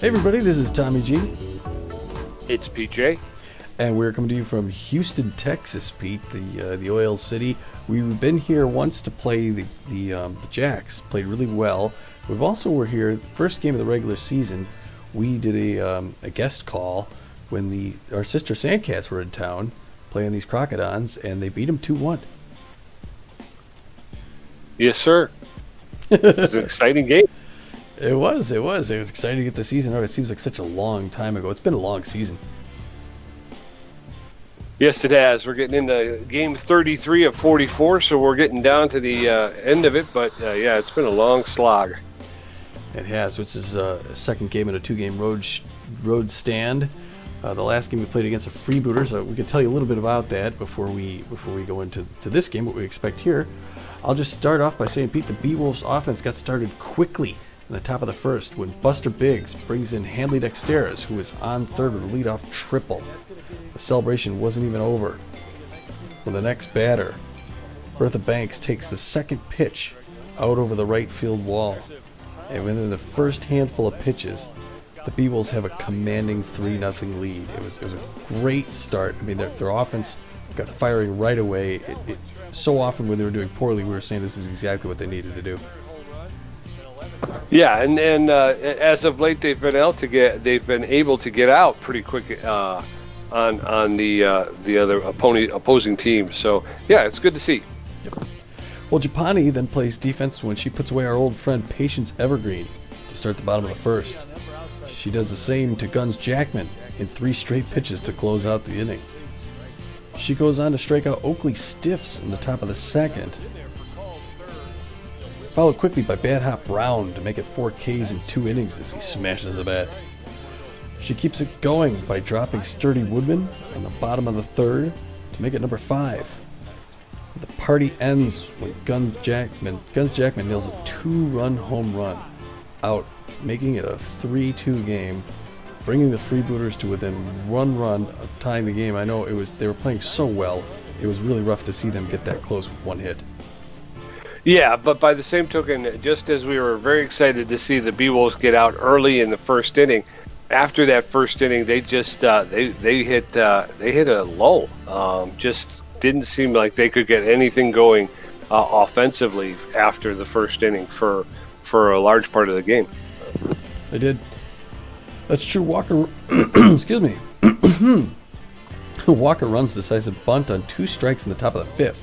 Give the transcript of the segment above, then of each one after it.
Hey everybody, this is Tommy G. It's PJ. And we're coming to you from Houston, Texas, Pete, the oil city. We've been here once to play the Jacks. Played really well. We're here the first game of the regular season. We did a guest call when our sister Sandcats were in town playing these Crocodons, and they beat them 2-1. Yes, sir. It was an exciting game. It was exciting to get the season out. It seems like such a long time ago. It's been a long season. Yes, it has. We're getting into game 33 of 44, so we're getting down to the end of it. But, yeah, it's been a long slog. It has. This is a second game in a two-game road stand. The last game we played against the Freebooters. We can tell you a little bit about that before we go into this game, what we expect here. I'll just start off by saying, Pete, the Beewolves offense got started quickly in the top of the first when Buster Biggs brings in Hanley Dexteris, who is on third with a leadoff triple. The celebration wasn't even over when the next batter, Bertha Banks, takes the second pitch out over the right field wall. And within the first handful of pitches, the Beewolves have a commanding 3-0 lead. It was a great start. I mean, their offense got firing right away. So often when they were doing poorly, we were saying this is exactly what they needed to do. Yeah, and as of late, they've been able to get out pretty quick on the other opposing team. So yeah, it's good to see. Yep. Well, Japani then plays defense when she puts away our old friend Patience Evergreen to start the bottom of the first. She does the same to Guns Jackman in 3 straight pitches to close out the inning. She goes on to strike out Oakley Stiffs in the top of the second, followed quickly by Bad Hop Brown to make it 4 Ks in 2 innings as he smashes the bat. She keeps it going by dropping Sturdy Woodman on the bottom of the third to make it number 5. The party ends when Guns Jackman nails a 2-run home run out, making it a 3-2 game, bringing the Freebooters to within 1 run of tying the game. I know they were playing so well, it was really rough to see them get that close with 1 hit. Yeah, but by the same token, just as we were very excited to see the Beewolves get out early in the first inning, after that first inning, they just they hit a lull. Just didn't seem like they could get anything going offensively after the first inning for a large part of the game. They did. That's true. Walker, excuse me. Walker runs decisive bunt on 2 strikes in the top of the 5th,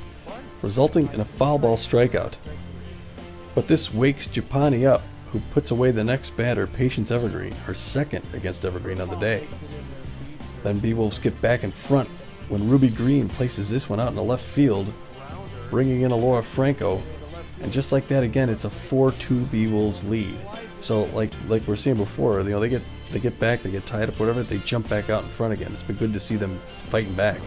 resulting in a foul ball strikeout. But this wakes Japani up, who puts away the next batter, Patience Evergreen, her second against Evergreen on the day. Then Beewolves get back in front when Ruby Green places this one out in the left field, bringing in Alora Franco, and just like that again, it's a 4-2 Beewolves lead. So like we were saying before, they get back, they get tied up, whatever, they jump back out in front again. It's been good to see them fighting back.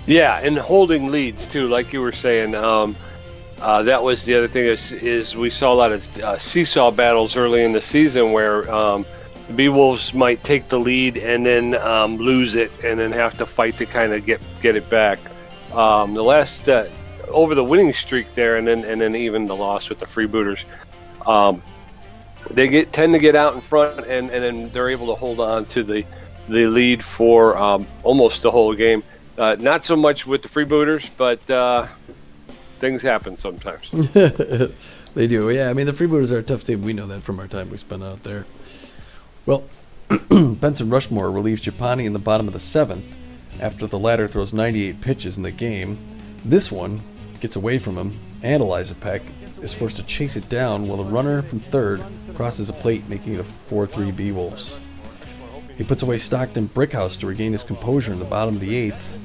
Yeah, and holding leads too, like you were saying. That was the other thing is we saw a lot of seesaw battles early in the season where the Beewolves might take the lead and then lose it and then have to fight to kind of get it back. The last over the winning streak there, and then even the loss with the Freebooters, they tend to get out in front and then they're able to hold on to the lead for almost the whole game. Not so much with the Freebooters, but things happen sometimes. They do, yeah. I mean, the Freebooters are a tough team. We know that from our time we spent out there. Well, Benson Rushmore relieves Japani in the bottom of the 7th after the latter throws 98 pitches in the game. This one gets away from him, and Eliza Peck is forced to chase it down while the runner from third crosses a plate, making it a 4-3 Beewolves. He puts away Stockton Brickhouse to regain his composure in the bottom of the 8th.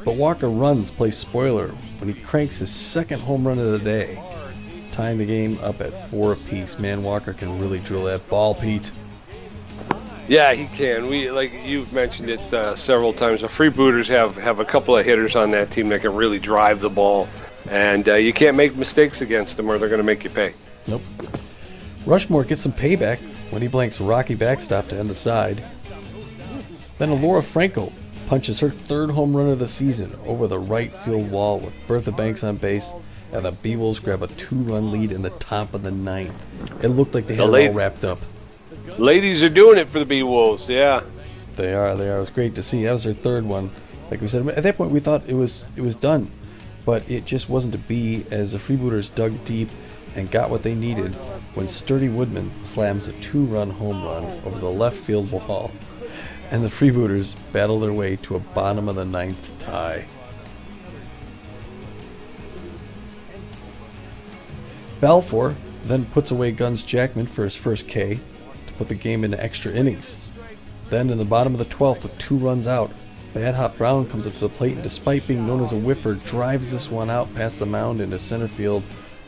But Walker runs plays spoiler when he cranks his second home run of the day, tying the game up at 4 apiece. Man, Walker can really drill that ball, Pete. Yeah, he can. Like you've mentioned it several times. The Freebooters have a couple of hitters on that team that can really drive the ball, and you can't make mistakes against them or they're going to make you pay. Nope. Rushmore gets some payback when he blanks Rocky backstop to end the side. Then Alora Franco punches her 3rd home run of the season over the right field wall with Bertha Banks on base, and the Beewolves grab a 2-run lead in the top of the 9th. It looked like they had it all wrapped up. Ladies are doing it for the Beewolves, yeah. They are. It was great to see. That was their third one. Like we said, at that point we thought it was done, but it just wasn't to be as the freebooters dug deep and got what they needed when Sturdy Woodman slams a 2-run home run over the left field wall, and the freebooters battle their way to a bottom of the ninth tie. Balfour then puts away Guns Jackman for his first K to put the game into extra innings. Then in the bottom of the 12th with 2 runs out, Bad Hop Brown comes up to the plate and, despite being known as a whiffer, drives this one out past the mound into center field,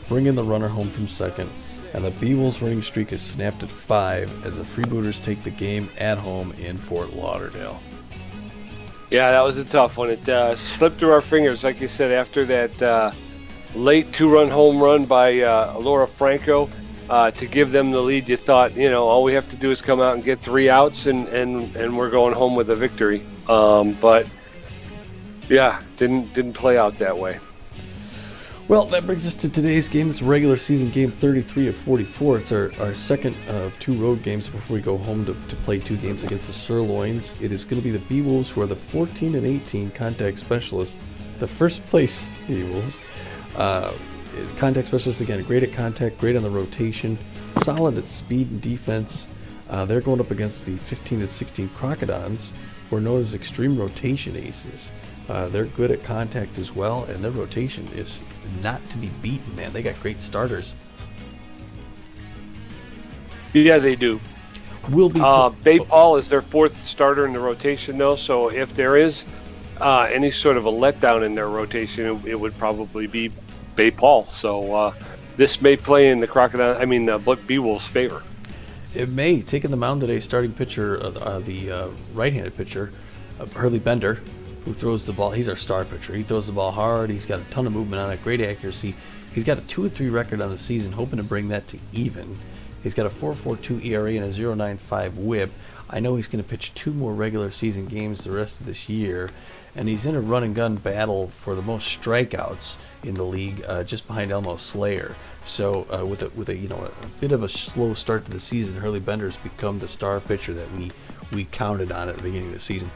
bringing the runner home from second. And the Beewolves' winning streak is snapped at 5 as the freebooters take the game at home in Fort Lauderdale. Yeah, that was a tough one. It slipped through our fingers, like you said, after that late 2-run home run by Laura Franco to give them the lead. You thought, all we have to do is come out and get 3 outs and we're going home with a victory. But yeah, didn't play out that way. Well, that brings us to today's game. It's regular season game 33 of 44. It's our second of 2 road games before we go home to play 2 games against the Sirloins. It is going to be the Beewolves, who are the 14 and 18 contact specialists, the first place Beewolves. Contact specialists, again, great at contact, great on the rotation, solid at speed and defense. They're going up against the 15 and 16 Crocodons, who are known as extreme rotation aces. They're good at contact as well, and their rotation is not to be beaten, man. They got great starters. Yeah, they do. Bay Paul is their 4th starter in the rotation, though, so if there is any sort of a letdown in their rotation, it would probably be Bay Paul. So this may play in the Beewolves' favor. It may. Taking the mound today, starting pitcher, the right-handed pitcher, Hurley Bender, who throws the ball. He's our star pitcher. He throws the ball hard. He's got a ton of movement on it, great accuracy. He's got a 2-3 record on the season, hoping to bring that to even. He's got a 4.42 ERA and a 0.95 WHIP. I know he's going to pitch 2 more regular season games the rest of this year, and he's in a run and gun battle for the most strikeouts in the league, just behind Elmo Slayer. So with a bit of a slow start to the season, Hurley Bender's become the star pitcher that we counted on at the beginning of the season.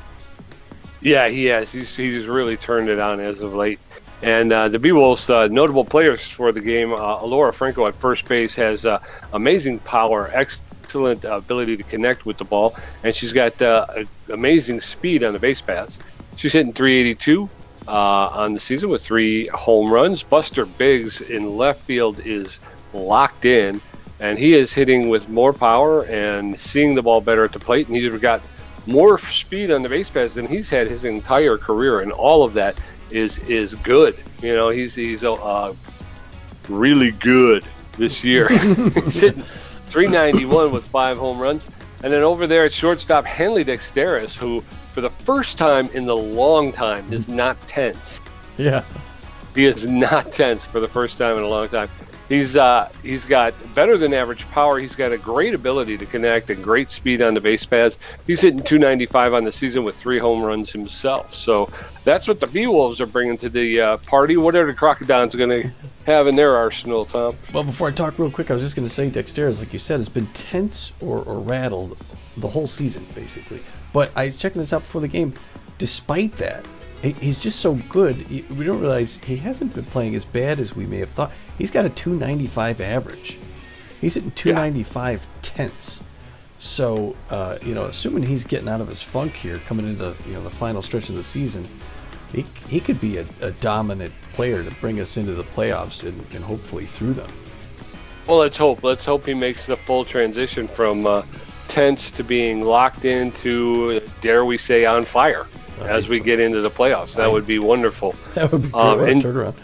Yeah, he has. He's really turned it on as of late. And the Beewolves' notable players for the game, Laura Franco at first base has amazing power, excellent ability to connect with the ball, and she's got amazing speed on the base paths. She's hitting 382 on the season with 3 home runs. Buster Biggs in left field is locked in, and he is hitting with more power and seeing the ball better at the plate, and he's got more speed on the base paths than he's had his entire career, and all of that is good. He's really good this year. He's hitting 391 with 5 home runs. And then over there at shortstop, Henley Dexteris, who for the first time in a long time is not tense. Yeah. He is not tense for the first time in a long time. He's got better than average power. He's got a great ability to connect and great speed on the base paths. He's hitting 295 on the season with 3 home runs himself. So that's what the Beewolves are bringing to the party. What are the Crocodons going to have in their arsenal, Tom? Well, before I talk real quick, I was just going to say Dexteris, like you said, has been tense or rattled the whole season, basically. But I was checking this out before the game. Despite that, he's just so good. We don't realize he hasn't been playing as bad as we may have thought. He's got a 295 average. He's hitting 295 tenths. So, assuming he's getting out of his funk here, coming into the final stretch of the season, he could be a dominant player to bring us into the playoffs and hopefully through them. Well, let's hope. Let's hope he makes the full transition from tense to being locked into, dare we say, on fire. As we get into the playoffs, that would be wonderful. That would be great. Turnaround.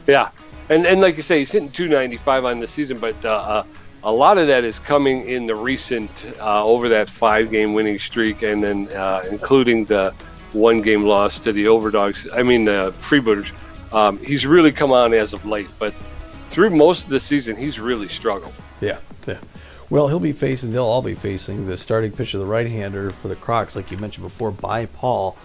Yeah, and like you say, he's hitting 295 on the season, but a lot of that is coming in the recent over that 5-game winning streak, and then including the 1-game loss to the the Freebooters. He's really come on as of late, but through most of the season, he's really struggled. Yeah. Well, they'll all be facing the starting pitcher, the right-hander for the Crocs, like you mentioned before, by Paul,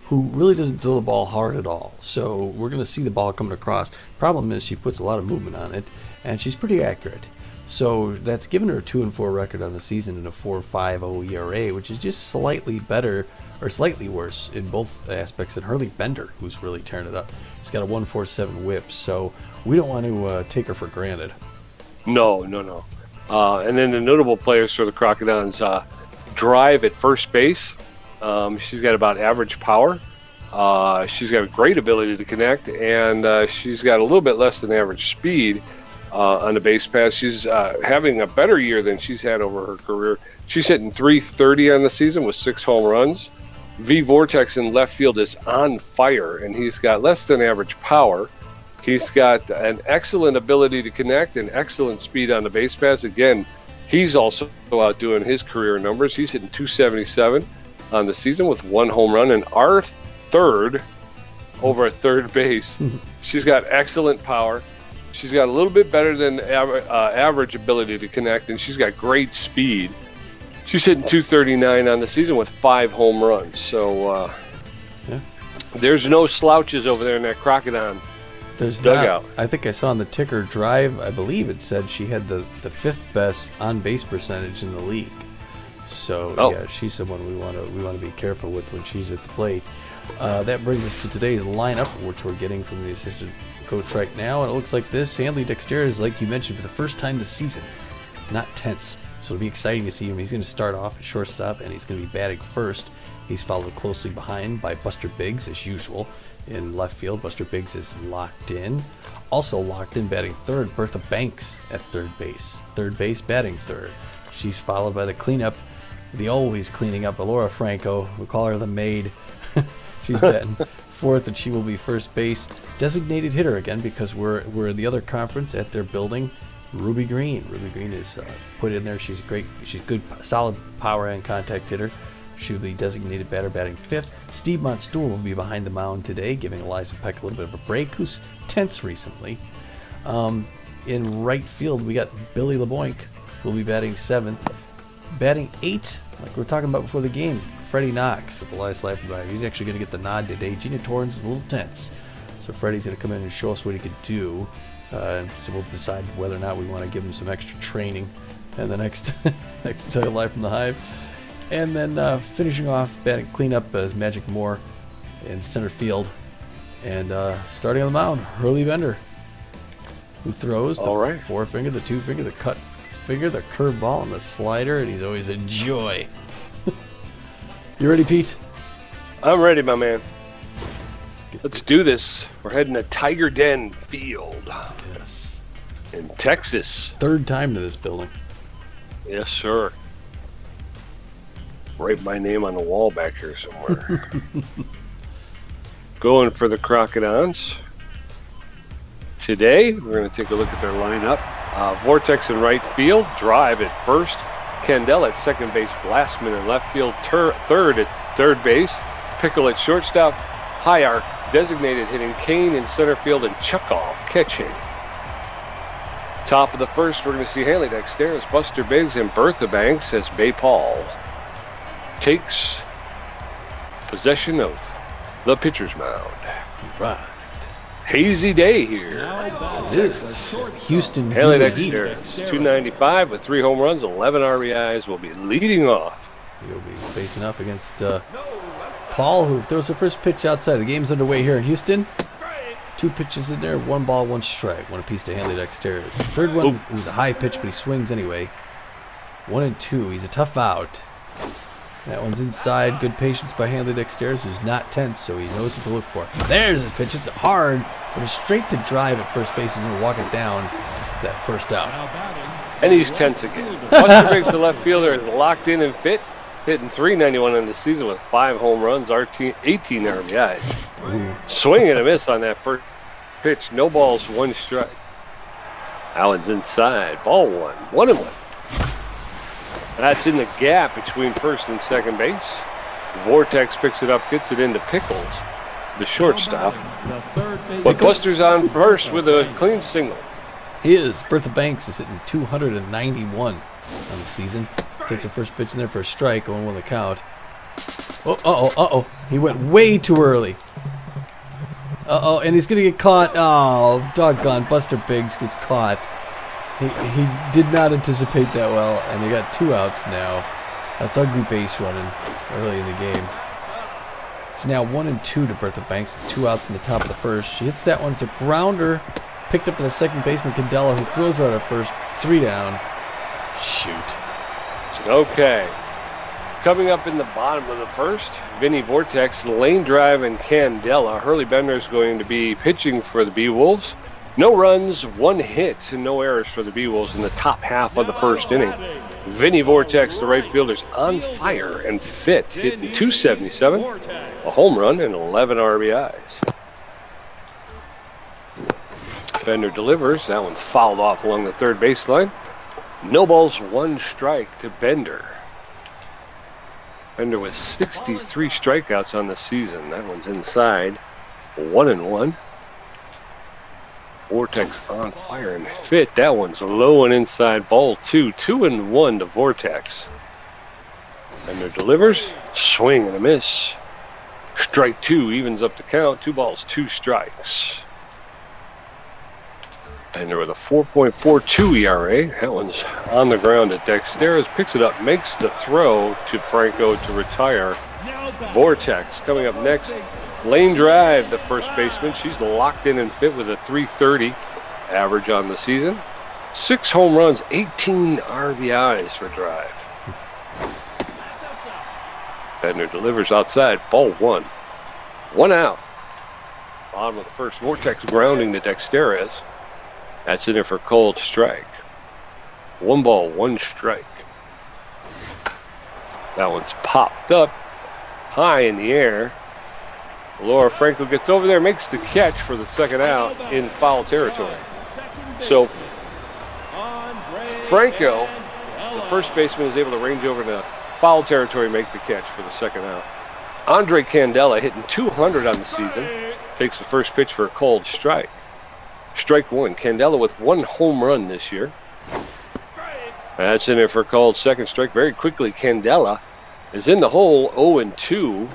who really doesn't throw the ball hard at all. So we're going to see the ball coming across. Problem is she puts a lot of movement on it, and she's pretty accurate. So that's given her a 2-4 record on the season and a 4.50 ERA, which is just slightly better or slightly worse in both aspects than Hurley Bender, who's really tearing it up. She's got a 1.47 whip, so we don't want to take her for granted. No. And then the notable players for the Crocodons, Drive at first base. She's got about average power. She's got a great ability to connect, and she's got a little bit less than average speed on the base pass. She's having a better year than she's had over her career. She's hitting .330 on the season with 6 home runs. V Vortex in left field is on fire, and he's got less than average power. He's got an excellent ability to connect and excellent speed on the base pass. Again, he's also out doing his career numbers. He's hitting .277 on the season with 1 home run. And our third over at third base, she's got excellent power. She's got a little bit better than average ability to connect, and she's got great speed. She's hitting .239 on the season with 5 home runs. So there's no slouches over there in that Crocodon dugout. I think I saw on the ticker Drive, I believe it said she had the 5th best on-base percentage in the league. So yeah, she's someone we want to be careful with when she's at the plate. That brings us to today's lineup, which we're getting from the assistant coach right now, and it looks like this. Hanley Dexter is, like you mentioned, for the first time this season, not tense. So it'll be exciting to see him. He's going to start off at shortstop, and he's going to be batting first. He's followed closely behind by Buster Biggs, as usual. In left field, Buster Biggs is locked in. Also locked in, batting third, Bertha Banks at third base. Third base, batting third. She's followed by the cleanup, the always cleaning up, Alora Franco. We'll call her the maid. She's batting fourth, and she will be first base. Designated hitter again, because we're in the other conference at their building. Ruby Green. Ruby Green is put in there. She's great. She's good, solid power and contact hitter. She'll be designated batter, batting fifth. Steve Montstool will be behind the mound today, giving Eliza Peck a little bit of a break, who's tense recently. In right field, we got Billy LeBoink, who will be batting seventh. Batting eight, like we were talking about before the game, Freddie Knox at the last life drive. He's actually going to get the nod today. Gina Torrens is a little tense, so Freddie's going to come in and show us what he could do. So we'll decide whether or not we want to give him some extra training in the next Live from the Hive. And then finishing off batting cleanup is Magic Moore in center field. And starting on the mound, Hurley Bender, who throws the forefinger, the two finger, the cut finger, the curveball, and the slider, and he's always a joy. You ready, Pete? I'm ready, my man. Let's do this. We're heading to Tiger Den Field. Yes. In Texas. Third time to this building. Yes, sir. Write my name on the wall back here somewhere. Going for the Crocodons. Today, we're going to take a look at their lineup. Vortex in right field, Drive at first, Kendall at second base, Glassman in left field, third at third base, Pickle at shortstop, High Arc designated hitting, Kane in center field, and Chukov catching. Top of the first, we're going to see Haley Dexter as Buster Biggs and Bertha Banks as Bay Paul takes possession of the pitcher's mound. Right. Hazy day here. It is. Houston Haley Heat. Dexter is 295 with 3 home runs, 11 RBIs, will be leading off. He'll be facing off against Paul, who throws the first pitch outside. The game's underway here in Houston. 2 pitches in there, 1 ball, 1 strike. 1 apiece to Haley Dexter. The third one was a high pitch, but he swings anyway. 1 and 2. He's a tough out. That one's inside. Good patience by Hanley Dexter, who's not tense, so he knows what to look for. There's his pitch. It's hard, but it's straight to Drive at first base. He's going to walk it down that first out. And he's tense again. Buster Biggs, the left fielder, is locked in and fit, hitting .391 in the season with 5 home runs, 18 RBIs. Ooh. Swing and a miss on that first pitch. No balls, 1 strike. Allen's inside. Ball 1. 1 and 1. That's in the gap between first and second base. Vortex picks it up, gets it into Pickles, the shortstop. But Buster's on first with a clean single. Bertha Banks is hitting 291 on the season. Takes a first pitch in there for a strike, 0-1 the count. Uh-oh. He went way too early. Uh-oh, and he's going to get caught. Oh, doggone. Buster Biggs gets caught. He did not anticipate that well, and they got 2 outs now. That's ugly base running early in the game. It's now 1-2 to Bertha Banks with 2 outs in the top of the first. She hits that one. It's a grounder picked up by the second baseman, Candela, who throws her out at first. 3 down. Shoot. Okay. Coming up in the bottom of the first, Vinny Vortex, lane drive, and Candela. Hurley Bender is going to be pitching for the Beewolves. No runs, 1 hit, and no errors for the Beewolves in the top half of the first inning. Vinny Vortex, the right fielder's on fire and fit, hitting .277, a home run, and 11 RBIs. Bender delivers. That one's fouled off along the third baseline. No balls, 1 strike to Bender. Bender with 63 strikeouts on the season. That one's inside. 1-1. Vortex on fire and fit. That one's low and inside. Ball 2. 2-1 to Vortex. Bender delivers. Swing and a miss. Strike 2 evens up the count. 2 balls, 2 strikes. Bender with a 4.42 ERA. That one's on the ground at Dexteras. Picks it up, makes the throw to Franco to retire. Vortex coming up next. Lane drive, the first baseman. She's locked in and fit with a .330 average on the season. 6 home runs, 18 RBIs for drive. Bender delivers outside. Ball 1. 1 out. Bottom of the first. Vortex grounding to Dexteras. That's in there for called strike. 1 ball, 1 strike. That one's popped up high in the air. Laura Franco gets over there, makes the catch for the second out in foul territory. So Franco, the first baseman, is able to range over to foul territory, make the catch for the second out. Andre Candela hitting .200 on the season. Takes the first pitch for a called strike. Strike 1. Candela with 1 home run this year. That's in there for a called second strike. Very quickly, Candela is in the hole, 0-2.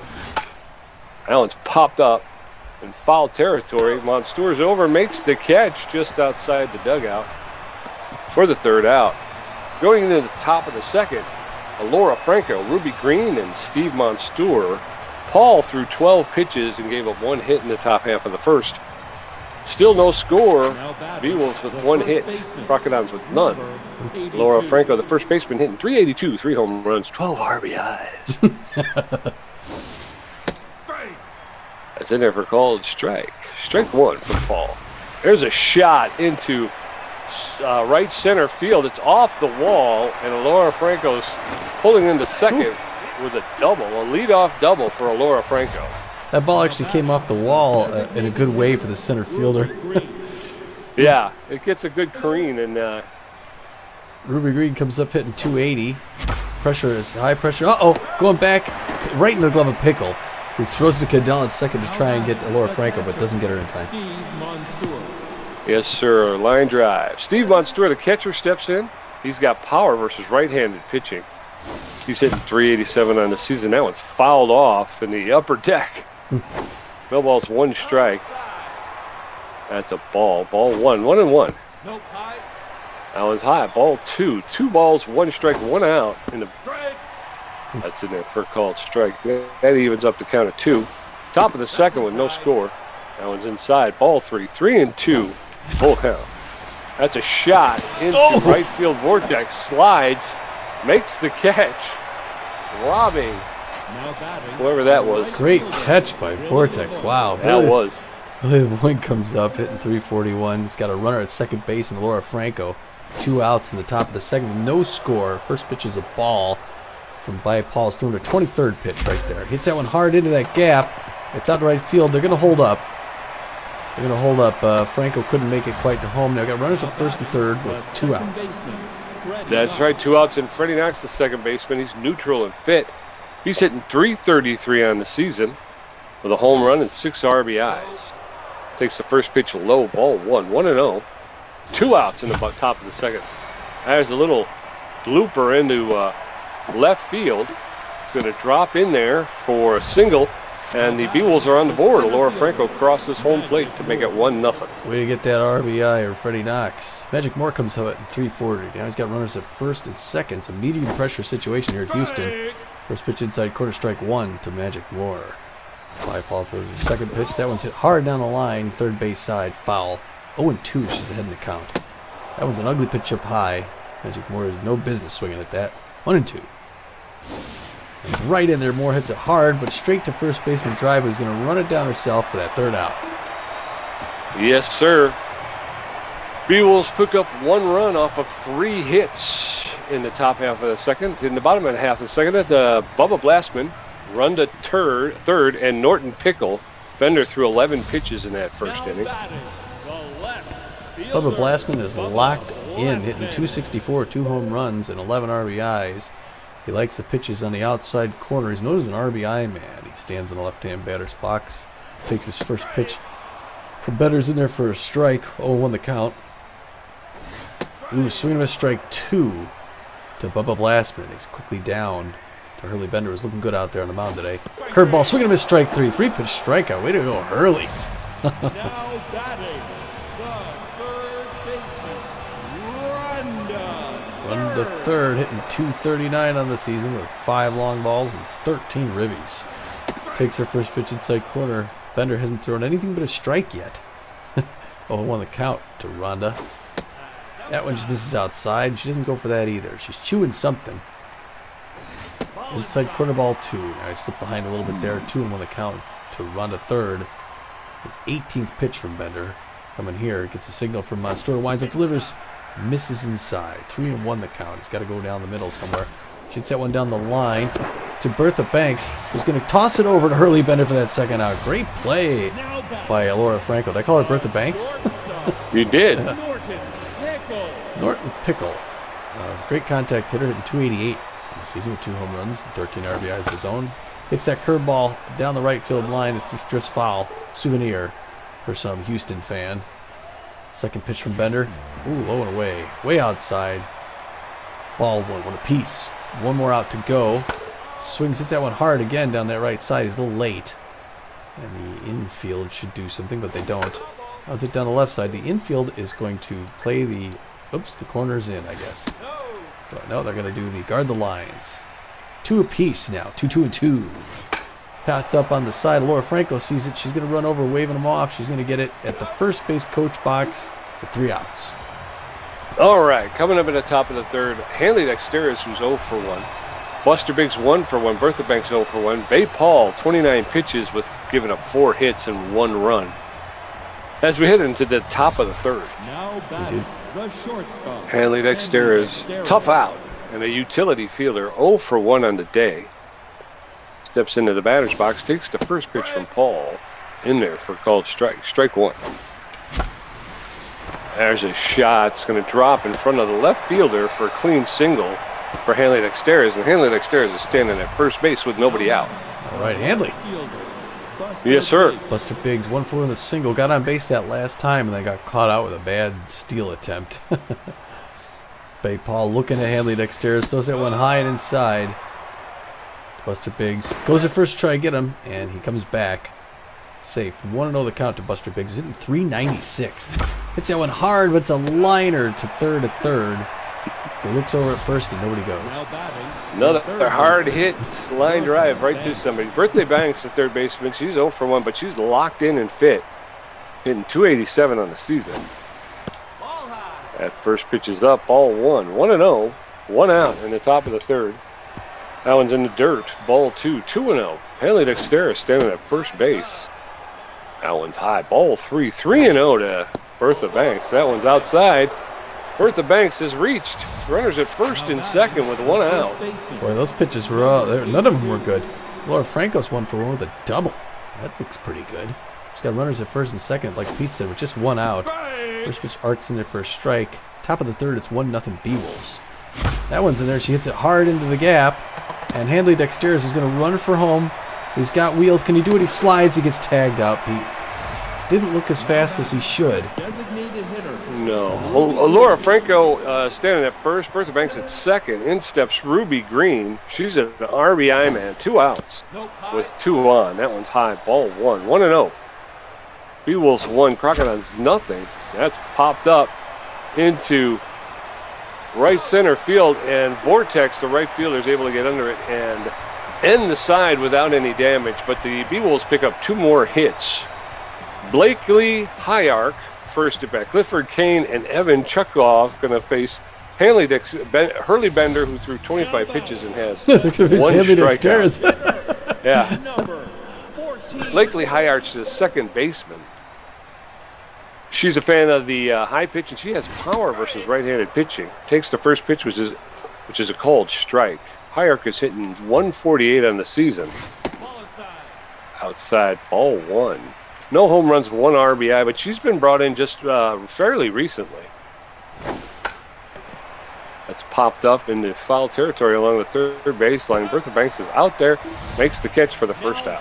That one's popped up in foul territory. Monsteur's over, makes the catch just outside the dugout for the third out. Going into the top of the second, Laura Franco, Ruby Green, and Steve Monster. Paul threw 12 pitches and gave up 1 hit in the top half of the first. Still no score. Beewolves with 1 hit. Crocodons with none. Laura Franco, the first baseman, hitting .382, 3 home runs, 12 RBIs. That's in there for called strike. Strike 1 for Paul. There's a shot into right center field. It's off the wall, and Laura Franco's pulling into second with a double, a leadoff double for Laura Franco. That ball actually came off the wall in a good way for the center fielder. Yeah, it gets a good careen, and Ruby Green comes up hitting .280. Pressure is high pressure. Going back right in the glove of Pickle, who throws to Candela at second to try and get Laura Franco, but doesn't get her in time. Yes, sir. Line drive. Steve Monster, the catcher, steps in. He's got power versus right-handed pitching. He's hitting .387 on the season. That one's fouled off in the upper deck. No balls, 1 strike. That's a ball. Ball 1. 1-1. Nope, high. That one's high. Ball 2. 2 balls, 1 strike, 1 out. That's in there for a called strike. That evens up the count of 2. Top of the second with no score. That one's inside. Ball 3. 3-2. Full count. That's a shot into right field. Vortex slides, makes the catch, robbing whoever that was. Great catch by Vortex. Wow. That was. Billy the Boy comes up hitting .341. He's got a runner at second base and Laura Franco. 2 outs in the top of the second. No score. First pitch is a ball from Paul Stone. The 23rd pitch right there. Hits that one hard into that gap. It's out to right field. They're going to hold up. Franco couldn't make it quite to home. Now got runners at first and third with 2 outs. That's right, 2 outs, and Freddie Knox, the second baseman. He's neutral and fit. He's hitting .333 on the season with a home run and 6 RBIs. Takes the first pitch low, ball 1. 1-0. 2 outs in the top of the second. There's a little blooper into left field. It's going to drop in there for a single And the Beewolves are on the board. Laura Franco crosses home plate to make it 1-0. Way to get that RBI or Freddie Knox. Magic Moore comes out at 340. Now he's got runners at first and second. It's a medium pressure situation here at Houston. First pitch inside quarter, strike one to Magic Moore. Fly ball throws his second pitch. That one's hit hard down the line. Third base side, foul. 0-2, she's ahead in the count. That one's an ugly pitch up high. Magic Moore has no business swinging at that. 1-2. Right in there, Moore hits it hard, but straight to first baseman drive. Who's going to run it down herself for that third out. Yes, sir. Beewolves pick up 1 run off of 3 hits in the top half of the second. In the bottom half of the second, Bubba Blastman run to third, and Norton Pickle. Bender threw 11 pitches in that first inning. Bubba Blastman is locked in, hitting 264, 2 home runs, and 11 RBIs. He likes the pitches on the outside corner. He's known as an RBI man. He stands in the left-hand batter's box, takes his first pitch from Bender's in there for a strike. 0-1 the count. Ooh, swing and a strike 2 to Bubba Blastman. He's quickly down to Hurley Bender. Was looking good out there on the mound today. Curveball, swing and a miss, strike 3. 3-pitch strikeout. Way to go, Hurley. Now batting, the third baseman, Run to third, hitting 239 on the season with 5 long balls and 13 ribbies. Takes her first pitch inside corner. Bender hasn't thrown anything but a strike yet. 0-1 the count to Rhonda. That one just misses outside. She doesn't go for that either. She's chewing something. Inside corner ball 2. Now I slipped behind a little bit there. 2-1 the count to Rhonda third. His 18th pitch from Bender. Coming here. Gets a signal from Monstore. Winds up, delivers. Misses inside. 3-1 the count. He's got to go down the middle somewhere. She hits that one down the line to Bertha Banks, who's going to toss it over to Hurley Bender for that second out. Great play by Laura Franco. Did I call her Bertha Banks? You did. Norton Pickle. It's a great contact hitter, hitting 288 in the season with 2 home runs and 13 RBIs of his own. Hits that curveball down the right field line. It's just foul. Souvenir for some Houston fan. Second pitch from Bender. Ooh, low and away. Way outside. Ball one apiece. One more out to go. Swings, hit that one hard again down that right side. He's a little late. And the infield should do something, but they don't. Runs it down the left side. The infield is going to play the... Oops, the corner's in, I guess. No, they're going to do the guard the lines. 2 apiece now. 2-2-2. Packed up on the side. Laura Franco sees it. She's going to run over, waving them off. She's going to get it at the first base coach box for 3 outs. All right, coming up at the top of the third, Hanley Dexteris, who's 0 for 1. Buster Biggs 1 for 1. Bertha Banks 0 for 1. Bay Paul 29 pitches with giving up 4 hits and 1 run. As we head into the top of the third, now batting, the shortstop, Hanley Dexteris, tough out, and a utility fielder 0 for 1 on the day. Steps into the batter's box, takes the first pitch from Paul in there for a called strike. Strike 1. There's a shot. It's going to drop in front of the left fielder for a clean single for Hanley Dexteris. And Hanley Dexteris is standing at first base with nobody out. All right, Hanley. Yes, sir. Buster Biggs, 1 for 1 in the single. Got on base that last time and then got caught out with a bad steal attempt. Bay Paul looking at Hanley Dexteris. Throws that one high and inside. Buster Biggs goes at first to try to get him, and he comes back safe. 1-0 the count to Buster Biggs. He's hitting 396. Hits that one hard, but it's a liner to third. He looks over at first, and nobody goes. Another hard hit line drive right to somebody. Birthday Banks, the third baseman. She's 0 for 1, but she's locked in and fit. Hitting 287 on the season. That first pitch is up, ball 1. 1-0. 1 out in the top of the third. That one's in the dirt. Ball 2. 2-0. Hanley Dexteris standing at first base. That one's high. Ball 3. 3-0 to Bertha Banks. That one's outside. Bertha Banks has reached. Runners at first and second with 1 out. Boy, those pitches were none of them were good. Laura Franco's 1 for 1 with a double. That looks pretty good. She's got runners at first and second, like Pete said, with just 1 out. First pitch arcs in there for a strike. Top of the third, it's 1-0 Beewolves. That one's in there. She hits it hard into the gap. And Hanley Dexteris is going to run for home. He's got wheels. Can he do it? He slides. He gets tagged out, Pete. didn't look as fast as he should. Designated hitter. No. Laura Franco standing at first. Bertha Banks at second. In steps Ruby Green. She's an RBI man. 2 outs with 2 on. That one's high. Ball 1. 1-0. Beewolves 1. Crocodons nothing. That's popped up into right center field. And Vortex, the right fielder, is able to get under it and end the side without any damage. But the Beewolves pick up 2 more hits. Blakely Hyark, first at bat. Clifford Kane and Evan Chukov going to face Hurley Bender, who threw 25 pitches and has 1 strikeout. Yeah. Number 14. Blakely Hyark's the second baseman. She's a fan of the high pitch, and she has power versus right-handed pitching. Takes the first pitch, which is a called strike. Hyark is hitting 148 on the season. Outside, ball 1. No home runs, 1 RBI, but she's been brought in just fairly recently. That's popped up into foul territory along the third baseline. Bertha Banks is out there, makes the catch for the first out.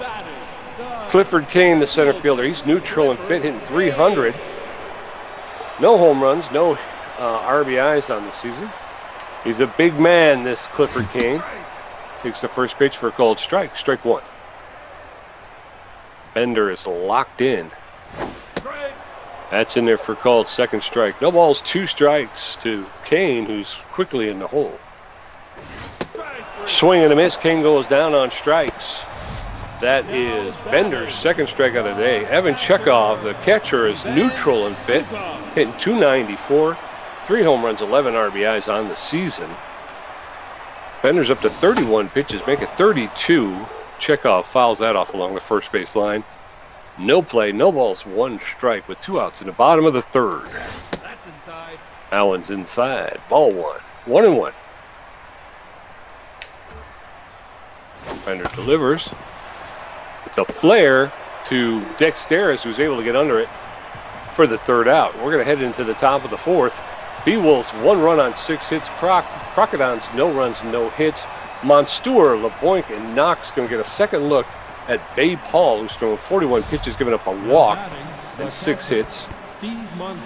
Clifford Kane, the center fielder, he's neutral and fit, hitting 300. No home runs, no RBIs on the season. He's a big man, this Clifford Kane. Takes the first pitch for a called strike. Strike 1. Bender is locked in. That's in there for called second strike. No balls, 2 strikes to Kane, who's quickly in the hole. Swing and a miss. Kane goes down on strikes. That is Bender's second strikeout of the day. Evan Chekov, the catcher, is neutral and fit, hitting 294. 3 home runs, 11 RBIs on the season. Bender's up to 31 pitches, make it 32. Chekov fouls that off along the first base line. No play, no balls, 1 strike with 2 outs in the bottom of the third. That's inside. That one's inside. Ball 1. 1-1. Bender delivers. It's a flare to Dexteris, who's able to get under it for the third out. We're going to head into the top of the fourth. Beewolves 1 run on 6 hits. Crocodons no runs, no hits. Monstour, LeBoink, and Knox going to get a second look at Babe Hall, who's thrown 41 pitches, giving up a walk and 6 hits.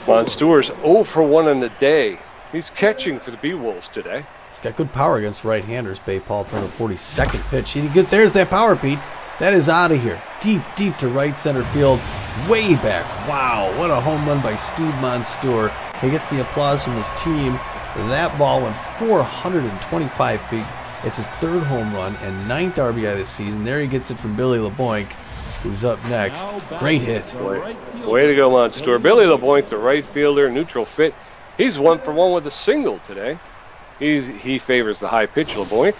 Monstour's 0 for 1 on the day. He's catching for the Beewolves today. He's got good power against right-handers. Babe Hall throwing a 42nd pitch. He get there's that power, Pete. That is out of here. Deep, deep to right center field. Way back. Wow, what a home run by Steve Monstour. He gets the applause from his team. That ball went 425 feet. It's his 3rd home run and 9th RBI this season. There he gets it from Billy LeBoink, who's up next. Great hit. Way to go, Monstour. Billy LeBoink, the right fielder, neutral fit. He's 1 for 1 with a single today. He favors the high pitch, LeBoink.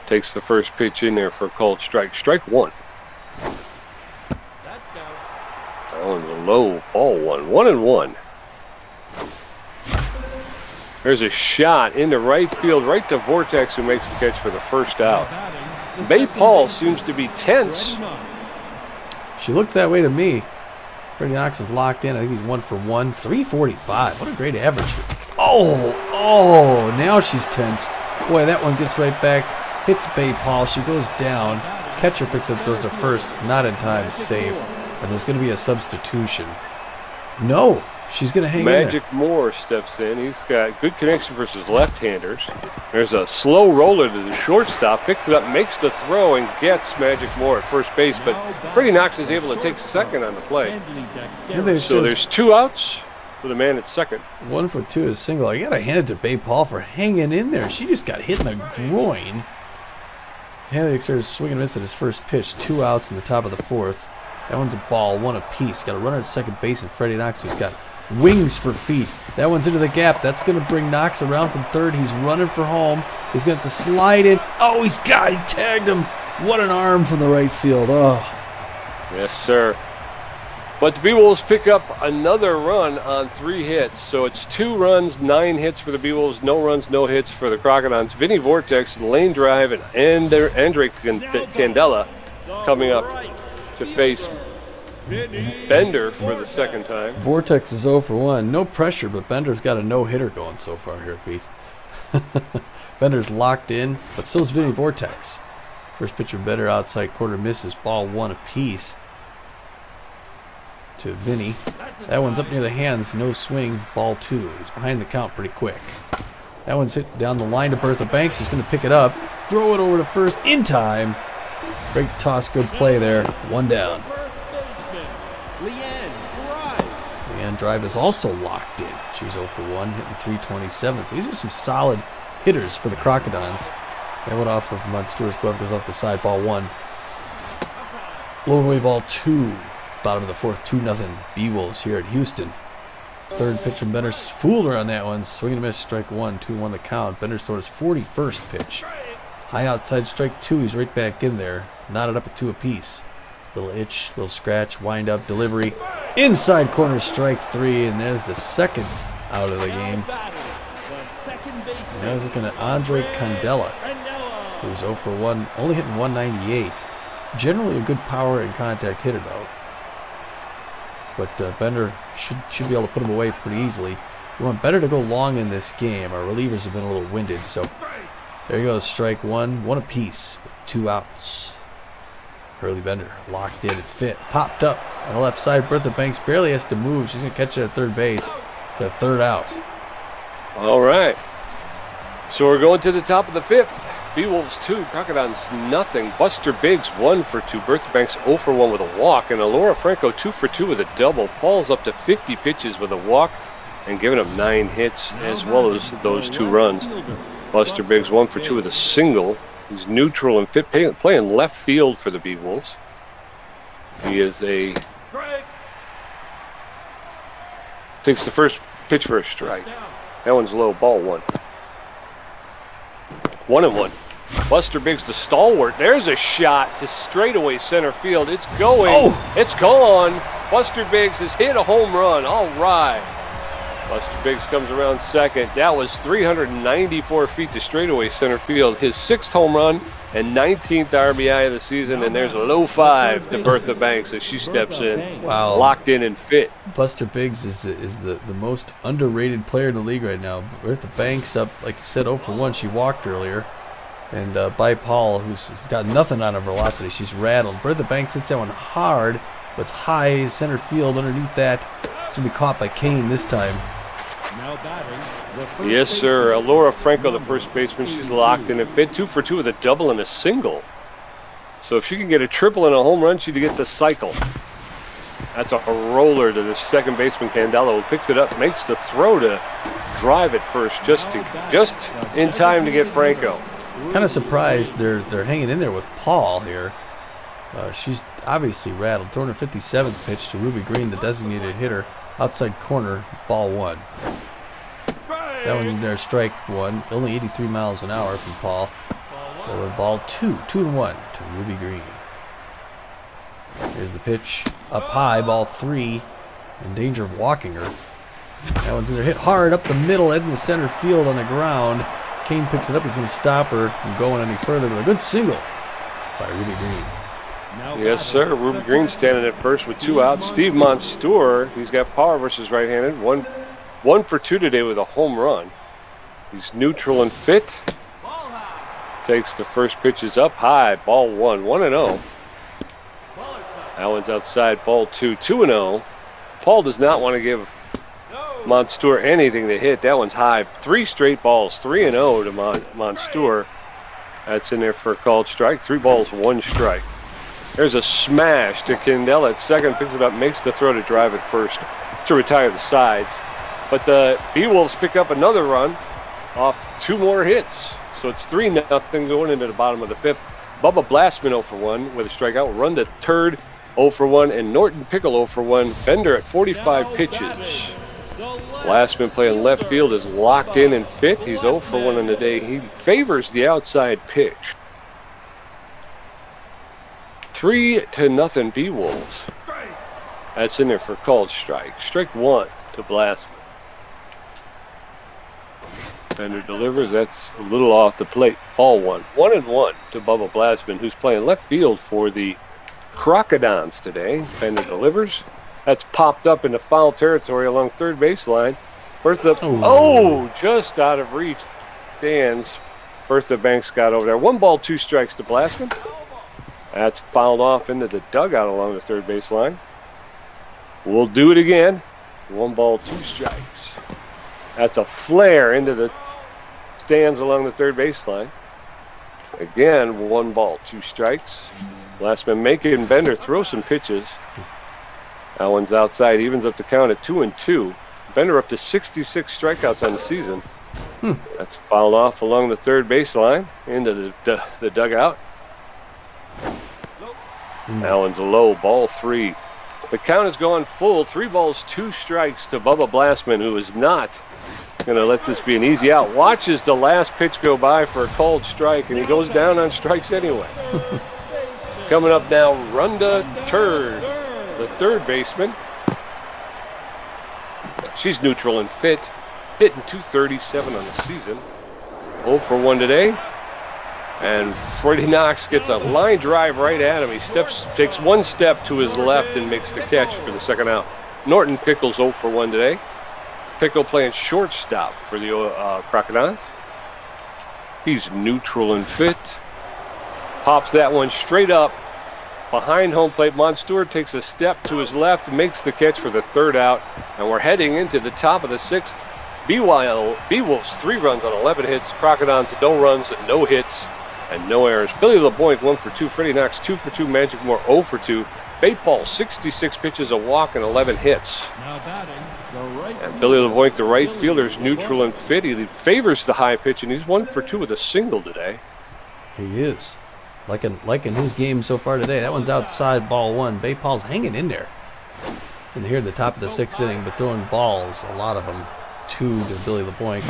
Takes the first pitch in there for a called strike. Strike 1. That one's a low ball 1. 1-1. There's a shot into right field, right to Vortex, who makes the catch for the first out. Babe Hall seems to be tense. She looked that way to me. Freddie Knox is locked in. I think he's 1 for 1. 345. What a great average. Oh, now she's tense. Boy, that one gets right back. Hits Babe Hall. She goes down. Catcher picks up those at first. Not in time. Safe. And there's going to be a substitution. No. She's going to hang in there. Magic Moore steps in. He's got good connection versus left-handers. There's a slow roller to the shortstop. Picks it up, makes the throw, and gets Magic Moore at first base. But Freddie Knox is able to take second on the play. So there's 2 outs for the man at second. 1 for 2 is single. I got to hand it to Babe Hall for hanging in there. She just got hit in the groin. Hanley started swinging and miss at his first pitch. 2 outs in the top of the 4th. That one's a ball, 1 apiece. Got a runner at second base, and Freddie Knox, who's got wings for feet. That one's into the gap. That's going to bring Knox around from third. He's running for home. He's going to have to slide in. Oh, he tagged him. What an arm from the right field. Oh. Yes, sir. But the Beewolves pick up another run on 3 hits. So it's 2 runs, 9 hits for the Beewolves, no runs, no hits for the Crocodons. Vinny Vortex, lane drive, and Andre Candela coming up to face Bender for the second time. Vortex is 0 for 1. No pressure, but Bender's got a no-hitter going so far here, Pete. Bender's locked in, but so's Vinny Vortex. First pitcher Bender outside corner misses. Ball 1 apiece. to Vinny. That one's up near the hands, no swing, ball 2. He's behind the count pretty quick. That one's hit down the line to Bertha Banks. He's going to pick it up, throw it over to first in time. Great toss, good play there. 1 down. Leanne Drive is also locked in. She's 0 for 1, hitting 327. So these are some solid hitters for the Crocodons. That went off of Monsteur's glove, goes off the side, ball 1. Blown away ball 2. Bottom of the 4th, 2-0. Beewolves here at Houston. Third pitch from Bender, fooled her on that one. Swing and a miss, strike 1, 2-1 the count. Bender's throwing his 41st pitch. High outside, strike 2. He's right back in there. Knotted up at 2 apiece. Little itch, little scratch, wind up, delivery. Inside corner, strike 3, and there's the second out of the game. And I was looking at Andre Candela, who's 0 for 1, only hitting 198. Generally a good power and contact hitter, though. But Bender should be able to put him away pretty easily. We want Bender to go long in this game. Our relievers have been a little winded, so there he goes, strike 1, 1 apiece with 2 outs. Hurley Bender locked in, fit, popped up on the left side. Bertha Banks barely has to move. She's going to catch it at third base for the 3rd out. All right. So we're going to the top of the 5th. Beewolves 2, Crocodons nothing. Buster Biggs 1 for 2. Bertha Banks 0 for 1 with a walk. And Alora Franco 2 for 2 with a double. Paul's up to 50 pitches with a walk and giving up 9 hits as well as those 2 runs. Buster Biggs 1 for 2 with a single. He's neutral and fit, playing left field for the Beewolves. He is takes the first pitch for a strike. That one's low, ball 1. 1-1. Buster Biggs, the stalwart. There's a shot to straightaway center field. It's going. Oh. It's gone. Buster Biggs has hit a home run. All right. Buster Biggs comes around second. That was 394 feet to straightaway center field. His 6th home run and 19th RBI of the season. And there's a low 5 to Bertha Banks as she steps in. Wow. Locked in and fit. Buster Biggs is the most underrated player in the league right now. Bertha Banks up, like you said, 0 for 1. She walked earlier. And by Paul, who's got nothing on her velocity. She's rattled. Bertha Banks hits that one hard, but it's high center field underneath that. It's going to be caught by Kane this time. Yes, sir. Alora Franco, the first baseman, she's locked in and fit. 2 for 2 with a double and a single. So if she can get a triple and a home run, she'd get the cycle. That's a roller to the second baseman, Candela, who picks it up, makes the throw to drive it first, just in time to get Franco. Kind of surprised they're hanging in there with Paul here. She's obviously rattled. Throwing her 57th pitch to Ruby Green, the designated hitter. Outside corner, ball 1. That one's in there, strike 1. Only 83 miles an hour from Paul. Ball 2, 2-1 to Ruby Green. Here's the pitch, up high, ball 3. In danger of walking her. That one's in there, hit hard up the middle, edge of center field on the ground. Kane picks it up, he's going to stop her from going any further, but a good single by Ruby Green. Yes, sir. Ruby Green standing at first with 2 outs. Steve Monstour, he's got power versus right-handed. One for 2 today with a home run. He's neutral and fit. Takes the first pitches up high. Ball 1, 1-0. That one's outside. Ball 2, 2-0. Paul does not want to give Monstour anything to hit. That one's high. 3 straight balls. 3-0 to Monstour. That's in there for a called strike. 3 balls, 1 strike. There's a smash to Candela at second, picks it up, makes the throw to drive it first to retire the sides. But the Beewolves pick up another run off 2 more hits. So it's 3-0 going into the bottom of the 5th. Bubba Blastman 0 for 1 with a strikeout. Run to third 0 for 1, and Norton Pickle 0 for 1. Bender at 45 pitches. Blastman playing left field is locked in and fit. He's 0 for 1 in the day. He favors the outside pitch. 3-0 Beewolves. That's in there for called strike. Strike 1 to Blastman. Bender delivers. That's a little off the plate. Ball 1. 1-1 to Bubba Blastman, who's playing left field for the Crocodons today. Bender delivers. That's popped up into foul territory along third baseline. Bertha, just out of reach. Stands. Bertha Banks got over there. 1 ball, 2 strikes to Blastman. That's fouled off into the dugout along the third baseline. We'll do it again. 1 ball, 2 strikes. That's a flare into the stands along the third baseline. Again, 1 ball, 2 strikes. Last man making Bender throw some pitches. That one's outside, evens up the count at 2-2. Bender up to 66 strikeouts on the season. That's fouled off along the third baseline into the dugout. That one's low, ball 3. The count has gone full. 3 balls, 2 strikes to Bubba Blastman, who is not going to let this be an easy out. Watches the last pitch go by for a called strike, and he goes down on strikes anyway. Coming up now, Rhonda Turd, the third baseman. She's neutral and fit, hitting .237 on the season. 0 for 1 today. And Freddie Knox gets a line drive right at him. He takes 1 step to his left and makes the catch for the second out. Norton Pickles 0 for 1 today. Pickle playing shortstop for the Crocodons. He's neutral and fit. Pops that one straight up behind home plate. Monstour takes a step to his left, makes the catch for the third out. And we're heading into the top of the 6th. Beewolves 3 runs on 11 hits. Crocodons no runs, no hits, and no errors. Billy LeBoink 1 for 2. Freddie Knox 2 for 2. Magic Moore 0 for 2. Bay Paul 66 pitches, a walk, and 11 hits. Now batting, the right And Billy LeBoink, the right fielder, is neutral and fit. He favors the high pitch, and he's 1 for 2 with a single today. He is. Like in his game so far today. That one's outside, ball 1. Bay Paul's hanging in there. And here at the top of the 6th inning, but throwing balls, a lot of them, to Billy LeBoink.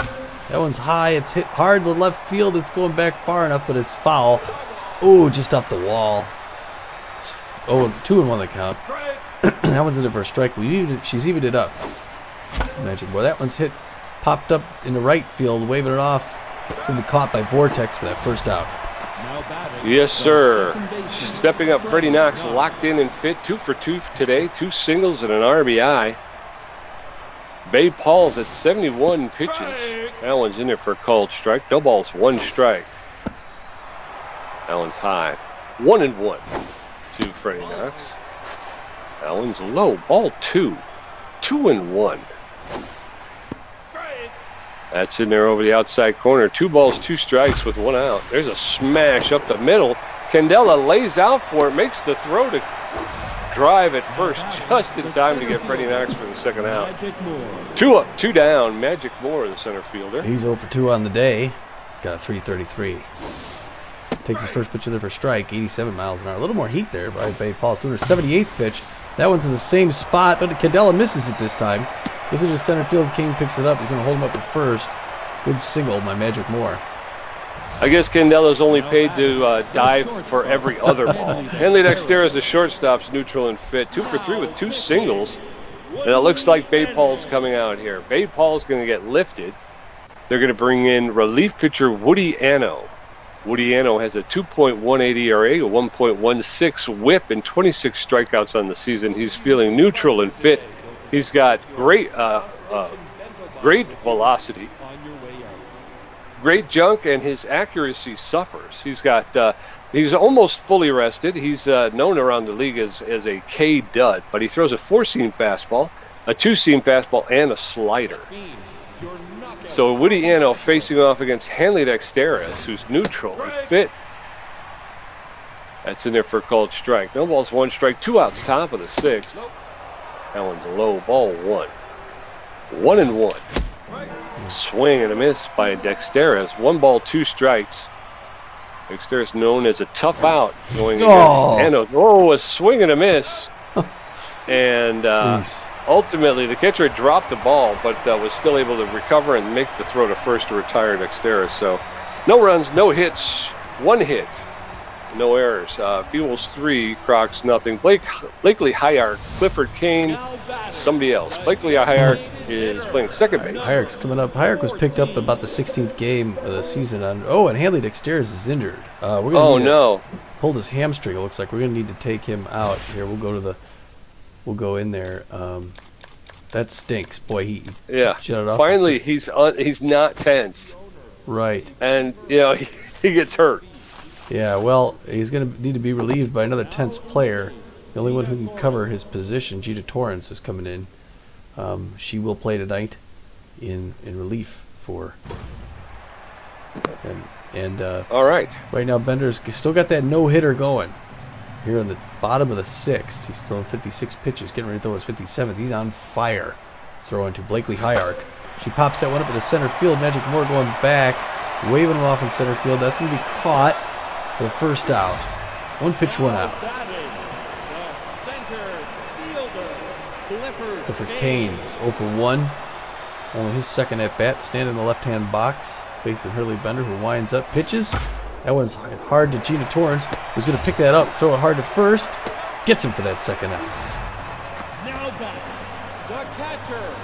That one's high. It's hit hard to left field. It's going back far enough, but it's foul. Oh, just off the wall. Oh, 2-1 the count. That one's in it for a strike. She's evened it up. Magic Boy. That one's hit, popped up in the right field, waving it off. It's going to be caught by Vortex for that first out. now batting. Yes, sir. Stepping up, Freddie Knox, locked in and fit. 2 for 2 today. 2 singles and an RBI. Bay Paul's at 71 pitches. That one's in there for a called strike. No balls, 1 strike. That one's high. 1-1 to Freddie Knox. That one's low. Ball 2. 2-1. That's in there over the outside corner. 2 balls, 2 strikes with 1 out. There's a smash up the middle. Candela lays out for it, makes the throw to drive at first, just in time to get Freddie Knox for the second out. 2 up, 2 down. Magic Moore, the center fielder. He's 0 for 2 on the day. He's got a .333. Takes his first pitch in there for strike, 87 miles an hour. A little more heat there by Bay Paul. Threw her 78th pitch. That one's in the same spot, but Candela misses it this time. Goes into center field. King picks it up. He's going to hold him up at first. Good single by Magic Moore. I guess Candela's only paid to dive for every other ball. Henley Dexter is the shortstop's neutral and fit. 2 for 3 with 2 singles. And it looks like Bay Paul's coming out here. Bay Paul's going to get lifted. They're going to bring in relief pitcher Woody Anno. Woody Anno has a 2.18 ERA, a 1.16 whip, and 26 strikeouts on the season. He's feeling neutral and fit. He's got great velocity, great junk, and his accuracy suffers. He's almost fully rested. He's known around the league as a K dud, but he throws a 4-seam fastball, a 2-seam fastball, and a slider. So Woody Anno facing off against Hanley Dexteris, who's neutral and fit. That's in there for a called strike. No balls, 1 strike, 2 outs, top of the 6th. That one's a low, ball 1. 1-1. Swing and a miss by Dexteris. 1 ball, 2 strikes. Dexteris known as a tough out going against Anno. Oh, a swing and a miss. And ultimately, the catcher had dropped the ball, but was still able to recover and make the throw to first to retire Dexteris. So, no runs, no hits, 1 hit, no errors. Beewolves 3, Crocs nothing. Blakely Hyark, Clifford Kane, somebody else. Blakely Hyark is playing second base. Hyark's coming up. Hyark was picked up about the 16th game of the season. And Hanley Dexteris is injured. Pulled his hamstring. It looks like we're gonna need to take him out here. We'll go in there. That stinks, boy. He shut it off. Finally, he's not tense. Right. And he gets hurt. Yeah. Well, he's gonna need to be relieved by another tense player. The only one who can cover his position, G33, is coming in. She will play tonight in relief for. And all right. Right now, Bender's still got that no-hitter going. Here in the bottom of the 6th, he's thrown 56 pitches, getting ready to throw his 57th. He's on fire. Throwing to Blakely Hyark. She pops that one up into center field. Magic Moore going back, waving him off in center field. That's going to be caught for the first out. 1 pitch, 1 out. Clifford Kane is 0 for 1. Only his second at bat, standing in the left-hand box, facing Hurley Bender, who winds up, pitches. That one's hard to Gina Torrance, who's going to pick that up, throw it hard to first, gets him for that second out. Now back, the catcher,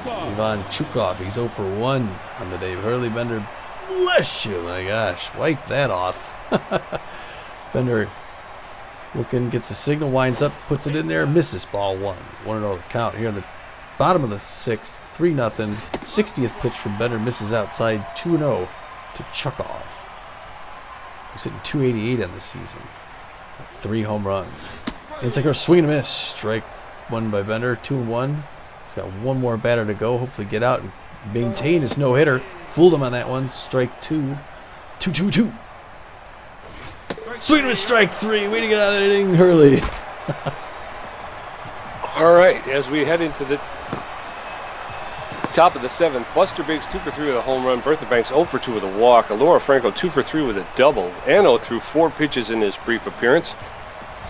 Ivan Chukov, he's 0 for 1 on the day. Hurley Bender, bless you, my gosh, wipe that off. Bender looking, gets a signal, winds up, puts it in there, misses, ball 1. 1-0 count here in the bottom of the 6th, 3-0. 60th pitch from Bender, misses outside, 2-0 to Chukov. He's hitting 288 on the season with 3 home runs. Inside goes, swing and a miss. Strike 1 by Bender, 2-1. He's got 1 more batter to go. Hopefully get out and maintain his no-hitter. Fooled him on that one. Strike 2. 2-2-2. Swing and a miss, strike 3. Way to get out of that inning, Hurley. All right, as we head into the top of the 7th, Buster Biggs 2 for 3 with a home run. Bertha Banks 0 for 2 with a walk. Alora Franco 2 for 3 with a double. Anno threw 4 pitches in his brief appearance.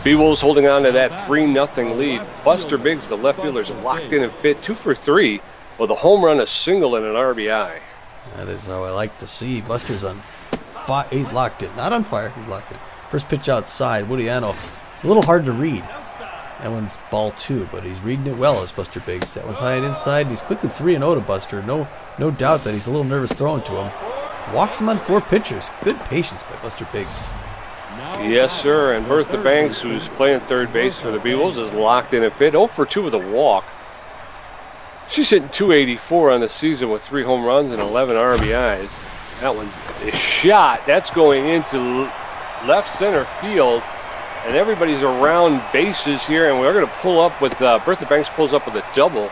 Beewolves holding on to that 3-0 lead. Buster Biggs, the left fielder, is locked in and fit, 2 for 3 with a home run, a single, and an RBI. That is how I like to see. Buster's on fire. He's locked in. Not on fire. He's locked in. First pitch outside. Woody Anno. It's a little hard to read. That one's ball 2, but he's reading it well as Buster Biggs. That one's high and inside. He's quickly 3-0 to Buster. No doubt that he's a little nervous throwing to him. Walks him on 4 pitchers. Good patience by Buster Biggs. Yes, sir. And Bertha Banks, who's playing third base for the Beewolves, is locked in and fit. 0 for 2 with a walk. She's hitting 284 on the season with 3 home runs and 11 RBIs. That one's a shot. That's going into left center field. And everybody's around bases here. And we're going to pull up with Bertha Banks pulls up with a double.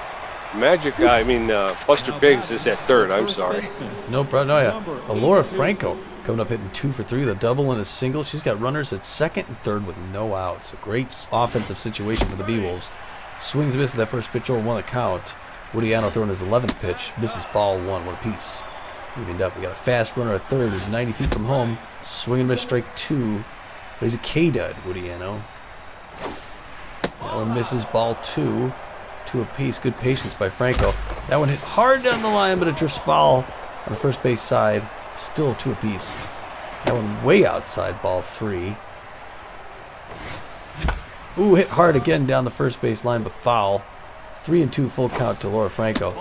Buster Biggs is at third. I'm sorry. No problem. No, yeah. Alora Franco coming up hitting 2 for 3 with a double and a single. She's got runners at second and third with no outs. A great offensive situation for the Beewolves. Swings and misses that first pitch over 1 count. Woody Anno throwing his 11th pitch. Misses ball 1 apiece. Evened up. We got a fast runner at third who's 90 feet from home. Swing and miss, strike 2. But he's a K-dud, Woody Anno. That one misses ball 2. 2 apiece. Good patience by Franco. That one hit hard down the line, but it drifts foul on the first base side. Still 2 apiece. That one way outside, ball 3. Ooh, hit hard again down the first base line, but foul. 3-2 full count to Laura Franco.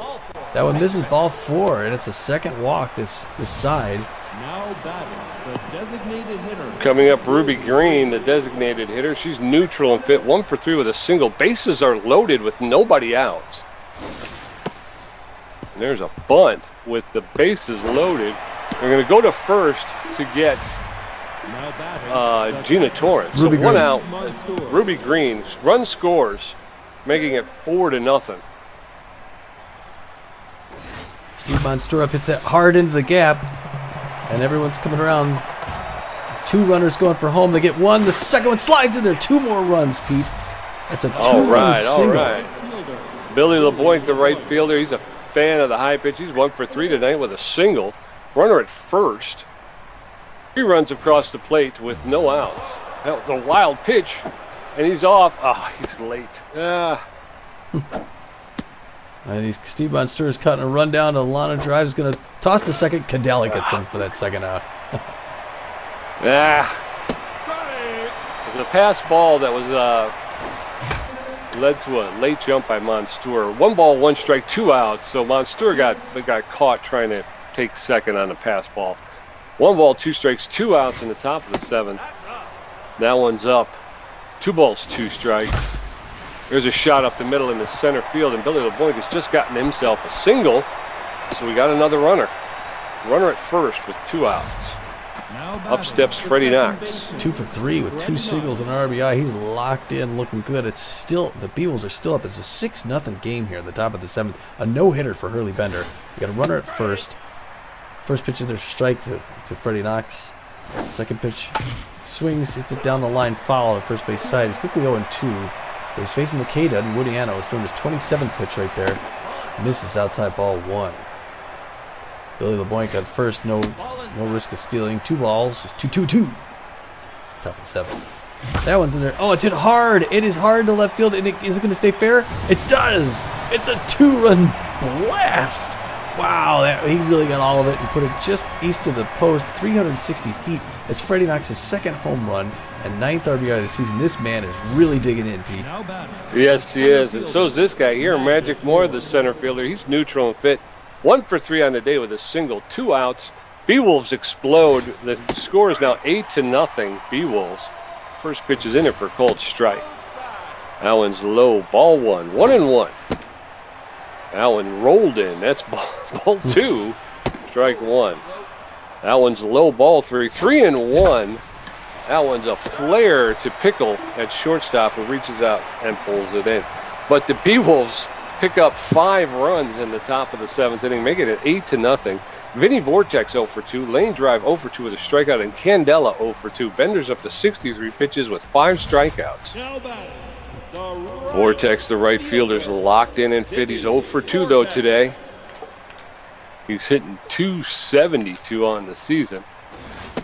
That one misses ball 4, and it's a second walk this side. Now batting, the designated hitter. Coming up, Ruby Green, the designated hitter. She's neutral and fit, 1 for 3 with a single. Bases are loaded with nobody out. And there's a bunt with the bases loaded. They're going to go to first to get Gina Torrance. So 1 out. Ruby Green run scores, making it 4-0. Steve Monsturup hits that hard into the gap, and everyone's coming around. 2 runners going for home. They get 1. The second one slides in there. 2 more runs, Pete. That's a 2-run single. All right. Billy LeBoink, the right fielder. He's a fan of the high pitch. He's 1 for 3 tonight with a single. Runner at first. He runs across the plate with no outs. That was a wild pitch, and he's off. He's late. And Steve Monster is cutting a run down to Lana Drive. Is going to toss to second. Cadella gets him for that second out. It was a pass ball that was led to a late jump by Monster. 1 ball, 1 strike, 2 outs. So Monster got caught trying to take second on a pass ball. 1 ball, 2 strikes, 2 outs in the top of the 7th. That one's up. 2 balls, 2 strikes. There's a shot up the middle in the center field, and Billy LeBoink has just gotten himself a single. So we got another runner. Runner at first with 2 outs. Up steps Freddie Knox. 2 for 3 with 2 singles and an RBI. He's locked in, looking good. It's still, the Beewolves are still up. It's a 6-0 game here at the top of the 7th. A no-hitter for Hurley Bender. We got a runner at first. First pitch in their strike to Freddie Knox. Second pitch swings, hits it down the line, foul at first base side. He's quickly 0-2. But he's facing the K-Dud, and Woodiano is throwing his 27th pitch right there. Misses outside ball 1. Billy LeBoink at first, no risk of stealing. 2 balls, just 2-2-2. Top of the 7th. That one's in there. Oh, it's hit hard. It is hard to left field. And is it going to stay fair? It does. It's a 2-run blast. Wow, he really got all of it and put it just east of the post, 360 feet. It's Freddie Knox's 2nd home run and 9th RBI of the season. This man is really digging in, Pete. Yes, he is. And so is this guy here, Magic Moore, the center fielder. He's neutral and fit. 1 for 3 on the day with a single, 2 outs. Beewolves explode. The score is now 8-0. Beewolves. First pitch is in there for a cold strike. That one's low. Ball 1. 1-1. That one rolled in. That's ball 2. Strike 1. That one's low. Ball 3. 3-1. That one's a flare to Pickle at shortstop, who reaches out and pulls it in. But the Beewolves pick up 5 runs in the top of the 7th inning, making it 8-0. Vinny Vortex 0 for 2, Lane Drive 0 for 2 with a strikeout, and Candela 0 for 2. Bender's up to 63 pitches with 5 strikeouts. Vortex, the right fielder's locked in and fit. He's 0 for 2 though today. He's hitting 272 on the season.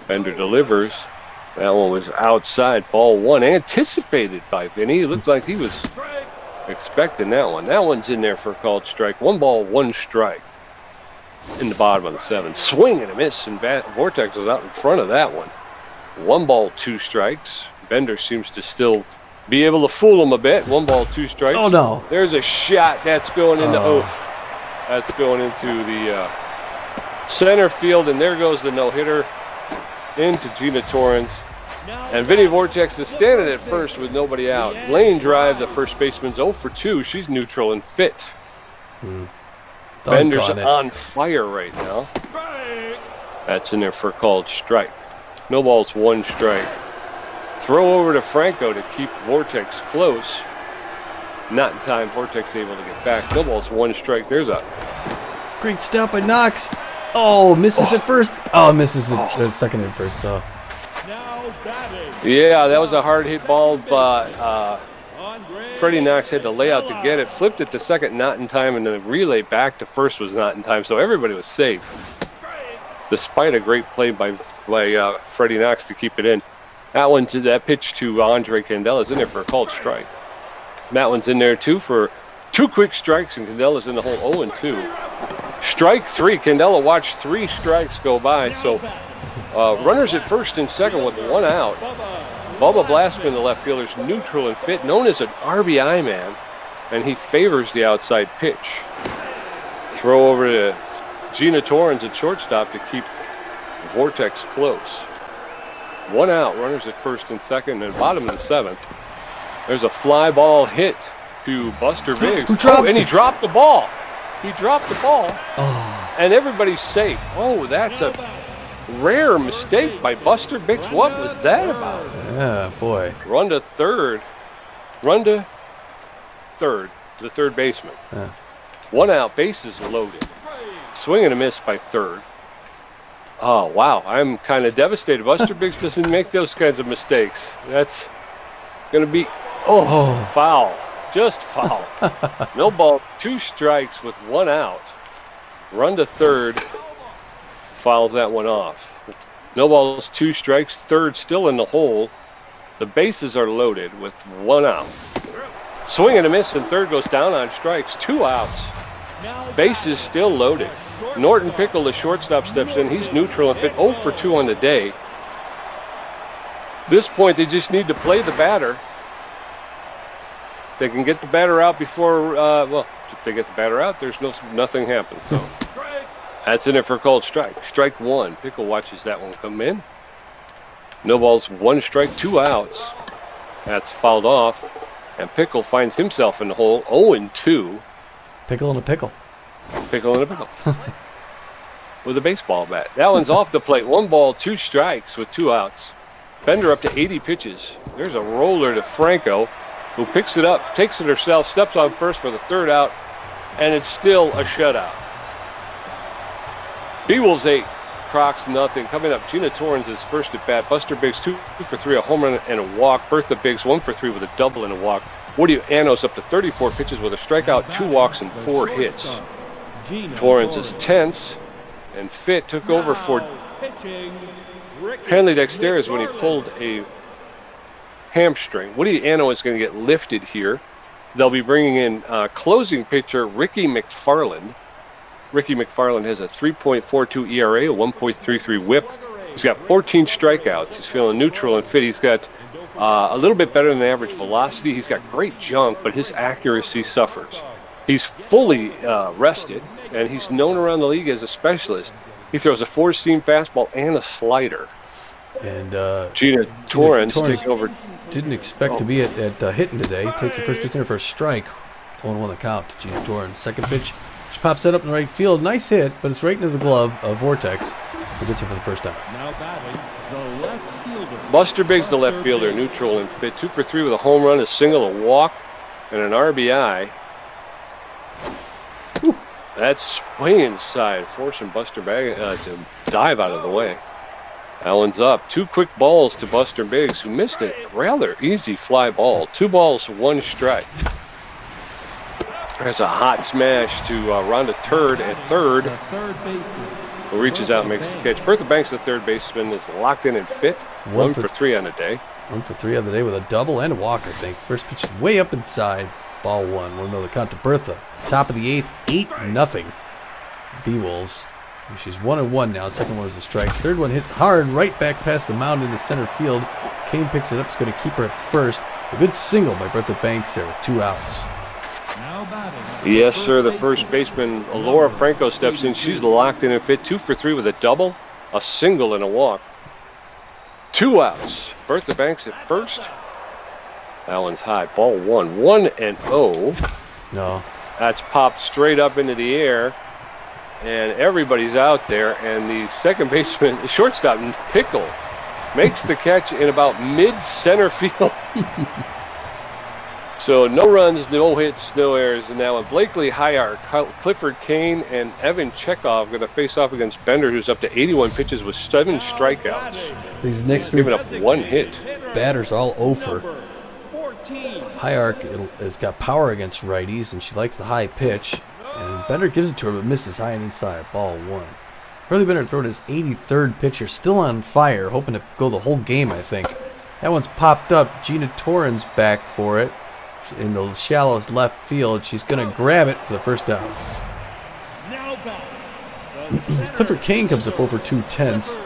Bender delivers. That one was outside, ball 1, anticipated by Vinny. It looked like he was expecting that one. That one's in there for a called strike. 1 ball, 1 strike in the bottom of the 7th. Swing and a miss, and Vortex was out in front of that one. 1 ball, 2 strikes. Bender seems to still be able to fool him a bit. 1 ball, 2 strikes. Oh, no. There's a shot that's going into That's going into the center field, and there goes the no-hitter into Gina Torrens. And Vinny Vortex is standing at first with nobody out. Lane Drive, the first baseman's 0 for 2. She's neutral and fit. Bender's on fire right now. That's in there for a called strike. No balls, 1 strike. Throw over to Franco to keep Vortex close. Not in time. Vortex able to get back. No balls, 1 strike. There's a great step by Knox. Oh, misses at first. Oh, misses at second and first, though. Yeah, that was a hard hit ball, but Freddie Knox had to lay out to get it. Flipped it to second, not in time, and the relay back to first was not in time, so everybody was safe. Despite a great play by Freddie Knox to keep it in. That pitch to Andre Candela is in there for a called strike. That one's in there too for 2 quick strikes, and Candela's in the hole 0-2. Strike 3. Candela watched 3 strikes go by, so runners at first and second with 1 out. Bubba Blastman, the left fielder, is neutral and fit, known as an RBI man, and he favors the outside pitch. Throw over to Gina Torrens at shortstop to keep Vortex close. 1 out, runners at first and second, and bottom of the 7th. There's a fly ball hit to Buster Biggs. And he dropped the ball. He dropped the ball, and everybody's safe. Oh, that's a rare mistake by Buster Biggs. What was that about? Yeah, boy. Run to third. The third baseman. 1 out, bases loaded. Swing and a miss by third. Oh, wow. I'm kind of devastated. Buster Biggs doesn't make those kinds of mistakes. That's going to be, foul. Just foul. No ball, 2 strikes with 1 out. Run to third. Fouls that one off. No balls, 2 strikes. Third still in the hole. The bases are loaded with 1 out. Swing and a miss, and third goes down on strikes. 2 outs. Bases still loaded. Norton Pickle, the shortstop, steps in. He's neutral and fit. 0 for 2 on the day. This point, they just need to play the batter. They can get the batter out before, if they get the batter out, there's nothing happens. So that's in it for a called strike. Strike 1. Pickle watches that one come in. No balls, 1 strike, 2 outs. That's fouled off. And Pickle finds himself in the hole 0-2. Pickle in a pickle. Pickle in a pickle. with a baseball bat. That one's off the plate. 1 ball, 2 strikes with 2 outs. Bender up to 80 pitches. There's a roller to Franco, who picks it up, takes it herself, steps on first for the 3rd out, and it's still a shutout. Beewolves 8, Crocs nothing. Coming up, Gina Torrens is first at bat. Buster Biggs 2 for 3, a home run and a walk. Bertha Biggs 1 for 3 with a double and a walk. Woody Anos up to 34 pitches with a strikeout, 2 walks, and 4 hits. Torrens is tense and fit. Took over for Hanley Dexter's when he pulled a hamstring. Woody Ano is going to get lifted here. They'll be bringing in closing pitcher Ricky McFarland. Ricky McFarland has a 3.42 ERA, a 1.33 whip. He's got 14 strikeouts. He's feeling neutral and fit. He's got a little bit better than average velocity. He's got great jump, but his accuracy suffers. He's fully rested, and he's known around the league as a specialist. He throws a 4-seam fastball and a slider. And Gina Torrens takes over. Didn't expect to be at hitting today. Takes the first pitch in for a strike. 0-1 the count to Gina Torrens. Second pitch, she pops that up in the right field. Nice hit, but it's right into the glove of Vortex. Who gets it for the first time. Now batting, the left fielder. Buster Biggs, the left fielder, neutral and fit. 2 for 3 with a home run, a single, a walk, and an RBI. Whew. That's way inside, forcing Buster Biggs to dive out of the way. That one's up. 2 quick balls to Buster Biggs, who missed a rather easy fly ball. 2 balls, 1 strike. There's a hot smash to Rhonda Turd at third, The third baseman. who reaches out and makes the catch. Bertha Banks, the third baseman, is locked in and fit. 1 for 3 on the day. 1 for 3 on the day with a double and a walk, I think. First pitch is way up inside. Ball 1. We'll know the count to Bertha. Top of the 8th, 8-0. Beewolves. She's 1-1 now. Second one was a strike. Third one hit hard right back past the mound into center field. Kane picks it up. Is going to keep her at first. A good single by Bertha Banks there with 2 outs. Now batting. Yes, sir. The first baseman, Laura Franco, steps in. She's locked in and fit. 2 for 3 with a double, a single, and a walk. 2 outs. Bertha Banks at first. That one's high. Ball 1. 1-0. No. That's popped straight up into the air. And everybody's out there. And the second baseman, the shortstop, Pickle, makes the catch in about mid-center field. So no runs, no hits, no errors in that one. Blakely Hyar, Clifford Kane, and Evan Chekhov going to face off against Bender, who's up to 81 pitches with 7 strikeouts. These next 3 Giving up 1 hit. batters all 0 for. 14. High arc has got power against righties, and she likes the high pitch. And Bender gives it to her, but misses high and inside. Ball 1. Hurley Bender throwing his 83rd pitcher, still on fire, hoping to go the whole game, I think. That one's popped up. Gina Torrens back for it in the shallowest left field. She's going to grab it for the first down. Now batting. Clifford Kane comes up over 2/10,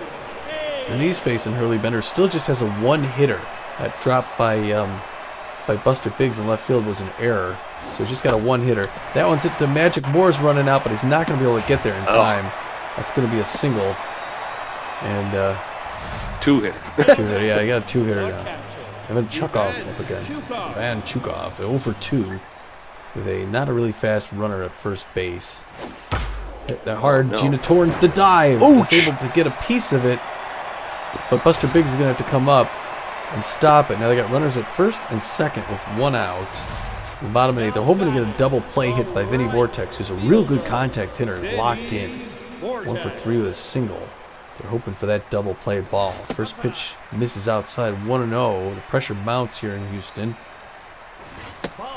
and he's facing Hurley Bender. Still just has a 1-hitter. That drop by Buster Biggs in left field was an error. So he's just got a 1-hitter. That one's hit to Magic Moore's running out, but he's not going to be able to get there in time. That's going to be a single. And 2-hitter. 2-hitter. Yeah, you got a 2-hitter now. Evan Chukov up again. Van Chukov 0 for 2 with a not a really fast runner at first base. Hit that hard. No. Gina Torrens the dive. Oosh. Is able to get a piece of it, but Buster Biggs is going to have to come up and stop it. Now they got runners at first and second with 1 out. In the bottom of the 8th, they're hoping to get a double play hit by Vinny Vortex, who's a real good contact hitter, is locked in. 1 for 3 with a single. They're hoping for that double play ball. First pitch misses outside. 1-0. The pressure mounts here in Houston.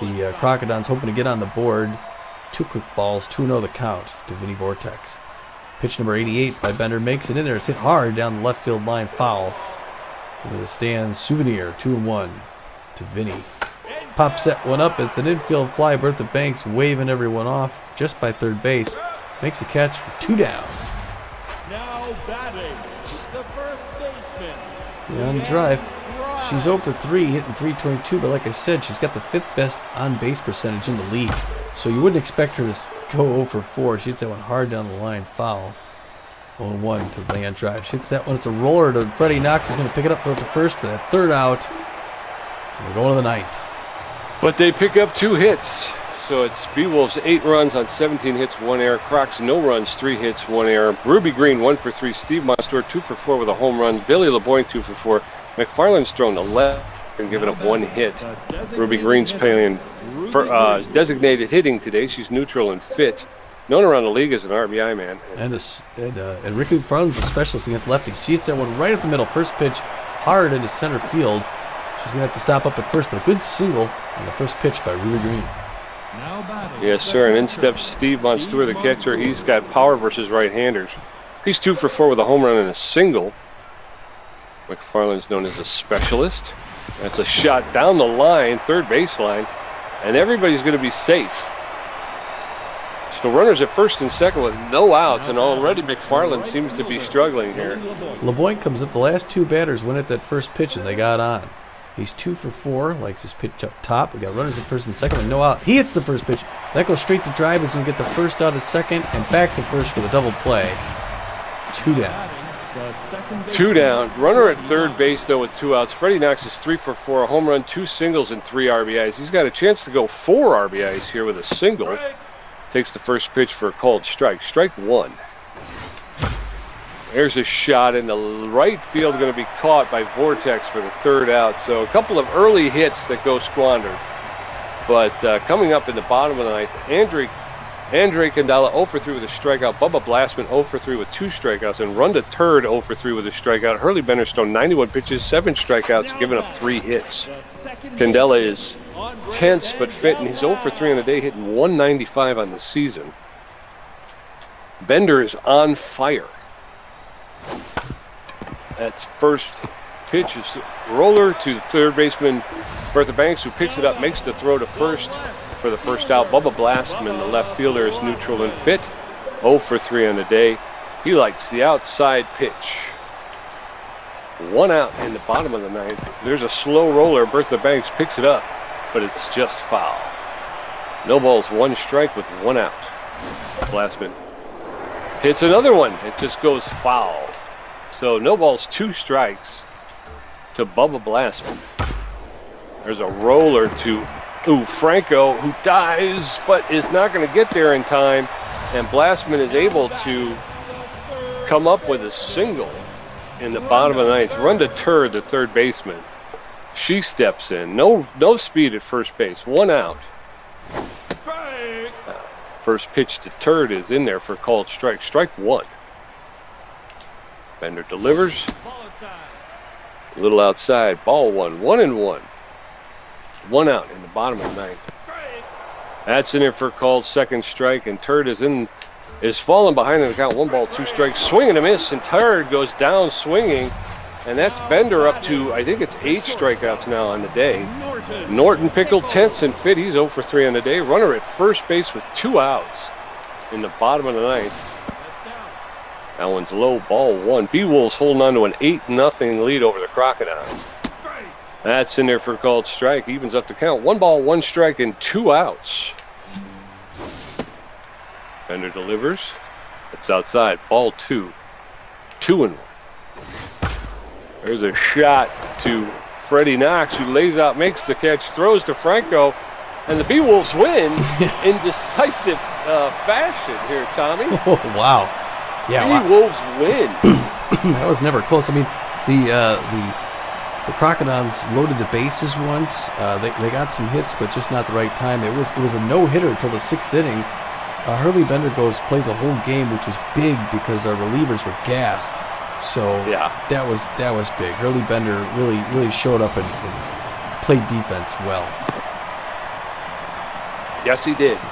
The Crocodons hoping to get on the board. 2 quick balls. 2-0 the count to Vinny Vortex. Pitch number 88 by Bender makes it in there. It's hit hard down the left field line, foul. Into the stands. Souvenir 2-1 to Vinny. Pops that one up. It's an infield fly. Bertha Banks waving everyone off just by third base. Makes the catch for 2 down. Now batting. The first baseman. Yeah, on the drive. She's 0 for 3, hitting .322, but like I said, she's got the 5th best on-base percentage in the league. So you wouldn't expect her to go 0 for 4. She hits that one hard down the line, foul. 0-1 to the land drive. She hits that one. It's a roller to Freddie Knox, who's going to pick it up, throw it to first for that 3rd out. And we're going to the 9th. But they pick up 2 hits. So it's Beewolves 8 runs on 17 hits, 1 error. Crocs no runs, 3 hits, 1 error. Ruby Green 1 for 3. Steve Montour 2 for 4 with a home run. Billy LeBoy 2 for 4. McFarland's thrown 11 and given up 1 hit. Ruby Green's playing for designated hitting today. She's neutral and fit. Known around the league as an RBI man. And Ricky McFarland's a specialist against lefties. She hits that one right at the middle. First pitch, hard into center field. She's going to have to stop up at first, but a good single on the first pitch by Ruby Green. Yes, sir. And in steps Steve Montour, the catcher. He's got power versus right-handers. He's 2 for 4 with a home run and a single. McFarland's known as a specialist. That's a shot down the line, third baseline, and everybody's going to be safe. So runners at first and second with no outs, and already McFarland seems to be struggling here. LeBoy comes up. The last 2 batters went at that first pitch, and they got on. He's 2 for 4, likes his pitch up top. We got runners at first and second with no out. He hits the first pitch. That goes straight to drive. He's going to get the first out at second and back to first for the double play. 2 down. 2 down. Runner at third base, though, with 2 outs. Freddie Knox is 3 for 4, a home run, 2 singles, and 3 RBIs. He's got a chance to go 4 RBIs here with a single. Takes the first pitch for a called strike. Strike 1. There's a shot in the right field, going to be caught by Vortex for the 3rd out. So a couple of early hits that go squandered. But coming up in the bottom of the 9th, Andre Candela 0 for 3 with a strikeout. Bubba Blastman 0 for 3 with 2 strikeouts. And Runda Turd 0 for 3 with a strikeout. Hurley Bender thrown 91 pitches, 7 strikeouts, giving up 3 hits. Candela is tense but fit, and he's 0 for 3 on the day, hitting 195 on the season. Bender is on fire. That's first pitch is roller to the third baseman Bertha Banks, who picks it up, makes the throw to first for the first out. Bubba Blastman, the left fielder, is neutral and fit. 0 for 3 on the day. He likes the outside pitch. 1 out in the bottom of the 9th. There's a slow roller. Bertha Banks picks it up, but it's just foul. No balls, 1 strike with 1 out. Blastman hits another one. It just goes foul. So no balls, 2 strikes to Bubba Blastman. There's a roller to Franco, who dives but is not going to get there in time. And Blastman is able to come up with a single in the bottom of the 9th. Runda Turd, the third baseman. She steps in. No speed at first base. 1 out. First pitch to Turd is in there for a called strike. Strike 1. Bender delivers. A little outside. Ball 1. 1-1. 1 out in the bottom of the 9th. That's in there for a called second strike, and Turd is falling behind in the count. 1 ball, 2 strikes. Swing and a miss, and Turd goes down swinging. And that's Bender up to, I think it's 8 strikeouts now on the day. Norton pickled, tense and fit. He's 0 for 3 on the day. Runner at first base with 2 outs in the bottom of the 9th. That one's low, ball 1. Beewolves holding on to an 8-0 lead over the Crocodons. That's in there for a called strike. Evens up the count. 1 ball, 1 strike, and 2 outs. Bender delivers. It's outside. Ball 2. 2-1. There's a shot to Freddie Knox, who lays out, makes the catch, throws to Franco, and the Beewolves win in decisive fashion here, Tommy. Oh, wow. Yeah, Beewolves win. That was never close. I mean, the Crocodons loaded the bases once. They got some hits, but just not the right time. It was a no-hitter until the 6th inning. Hurley Bender plays a whole game, which was big because our relievers were gassed. So yeah, that was big. Hurley Bender really showed up and played defense well. Yes, he did. It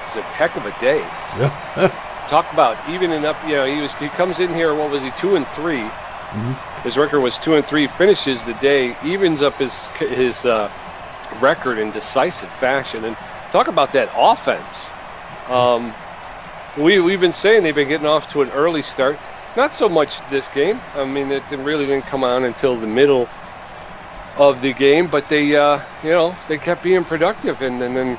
was a heck of a day. Yeah. Talk about evening up. You know, he comes in here. What was he? 2-3. Mm-hmm. His record was 2-3. Finishes the day, evens up his record in decisive fashion. And talk about that offense. We've been saying they've been getting off to an early start. Not so much this game. I mean, it really didn't come on until the middle of the game. But they kept being productive, and then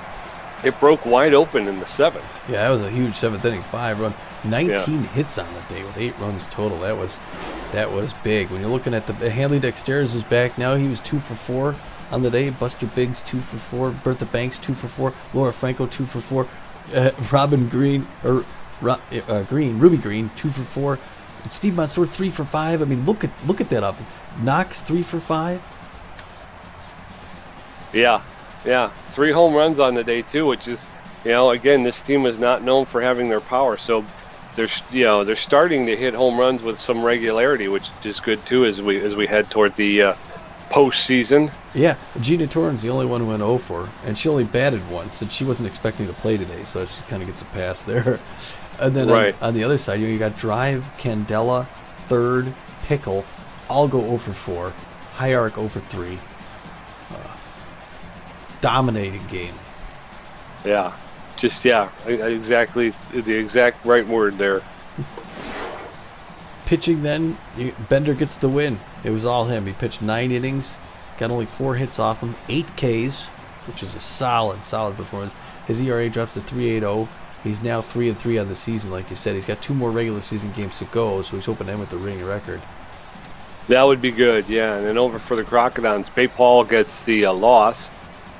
it broke wide open in the 7th. Yeah, that was a huge 7th inning. 5 runs, 19 hits on the day with 8 runs total. That was big. When you're looking at the Hanley Dexteris is back now. He was 2 for 4 on the day. Buster Biggs 2 for 4, Bertha Banks 2 for 4, Laura Franco 2 for 4, Robin Green Ruby Green 2 for 4, and Steve Mansour 3 for 5. I mean, look at that up. Knox 3 for 5. Yeah, 3 home runs on the day too, which is, again, this team is not known for having their power, so they're starting to hit home runs with some regularity, which is good too as we head toward the postseason. Yeah, Gina Torrens the only one who went 0 for, and she only batted once, and she wasn't expecting to play today, so she kind of gets a pass there. And then on the other side, you got Drive, Candela, Third, Pickle, all go 0 for 4, Hierarch 0 for 3. Dominating game. Yeah, exactly the exact right word there. Pitching then, Bender gets the win. It was all him. He pitched 9 innings, got only 4 hits off him, 8 Ks, which is a solid performance. His ERA drops to 3.80. He's now 3-3 on the season, like you said. He's got 2 more regular season games to go, so he's hoping to end with the winning record. That would be good, yeah. And then over for the Crocodons, Bay Paul gets the loss.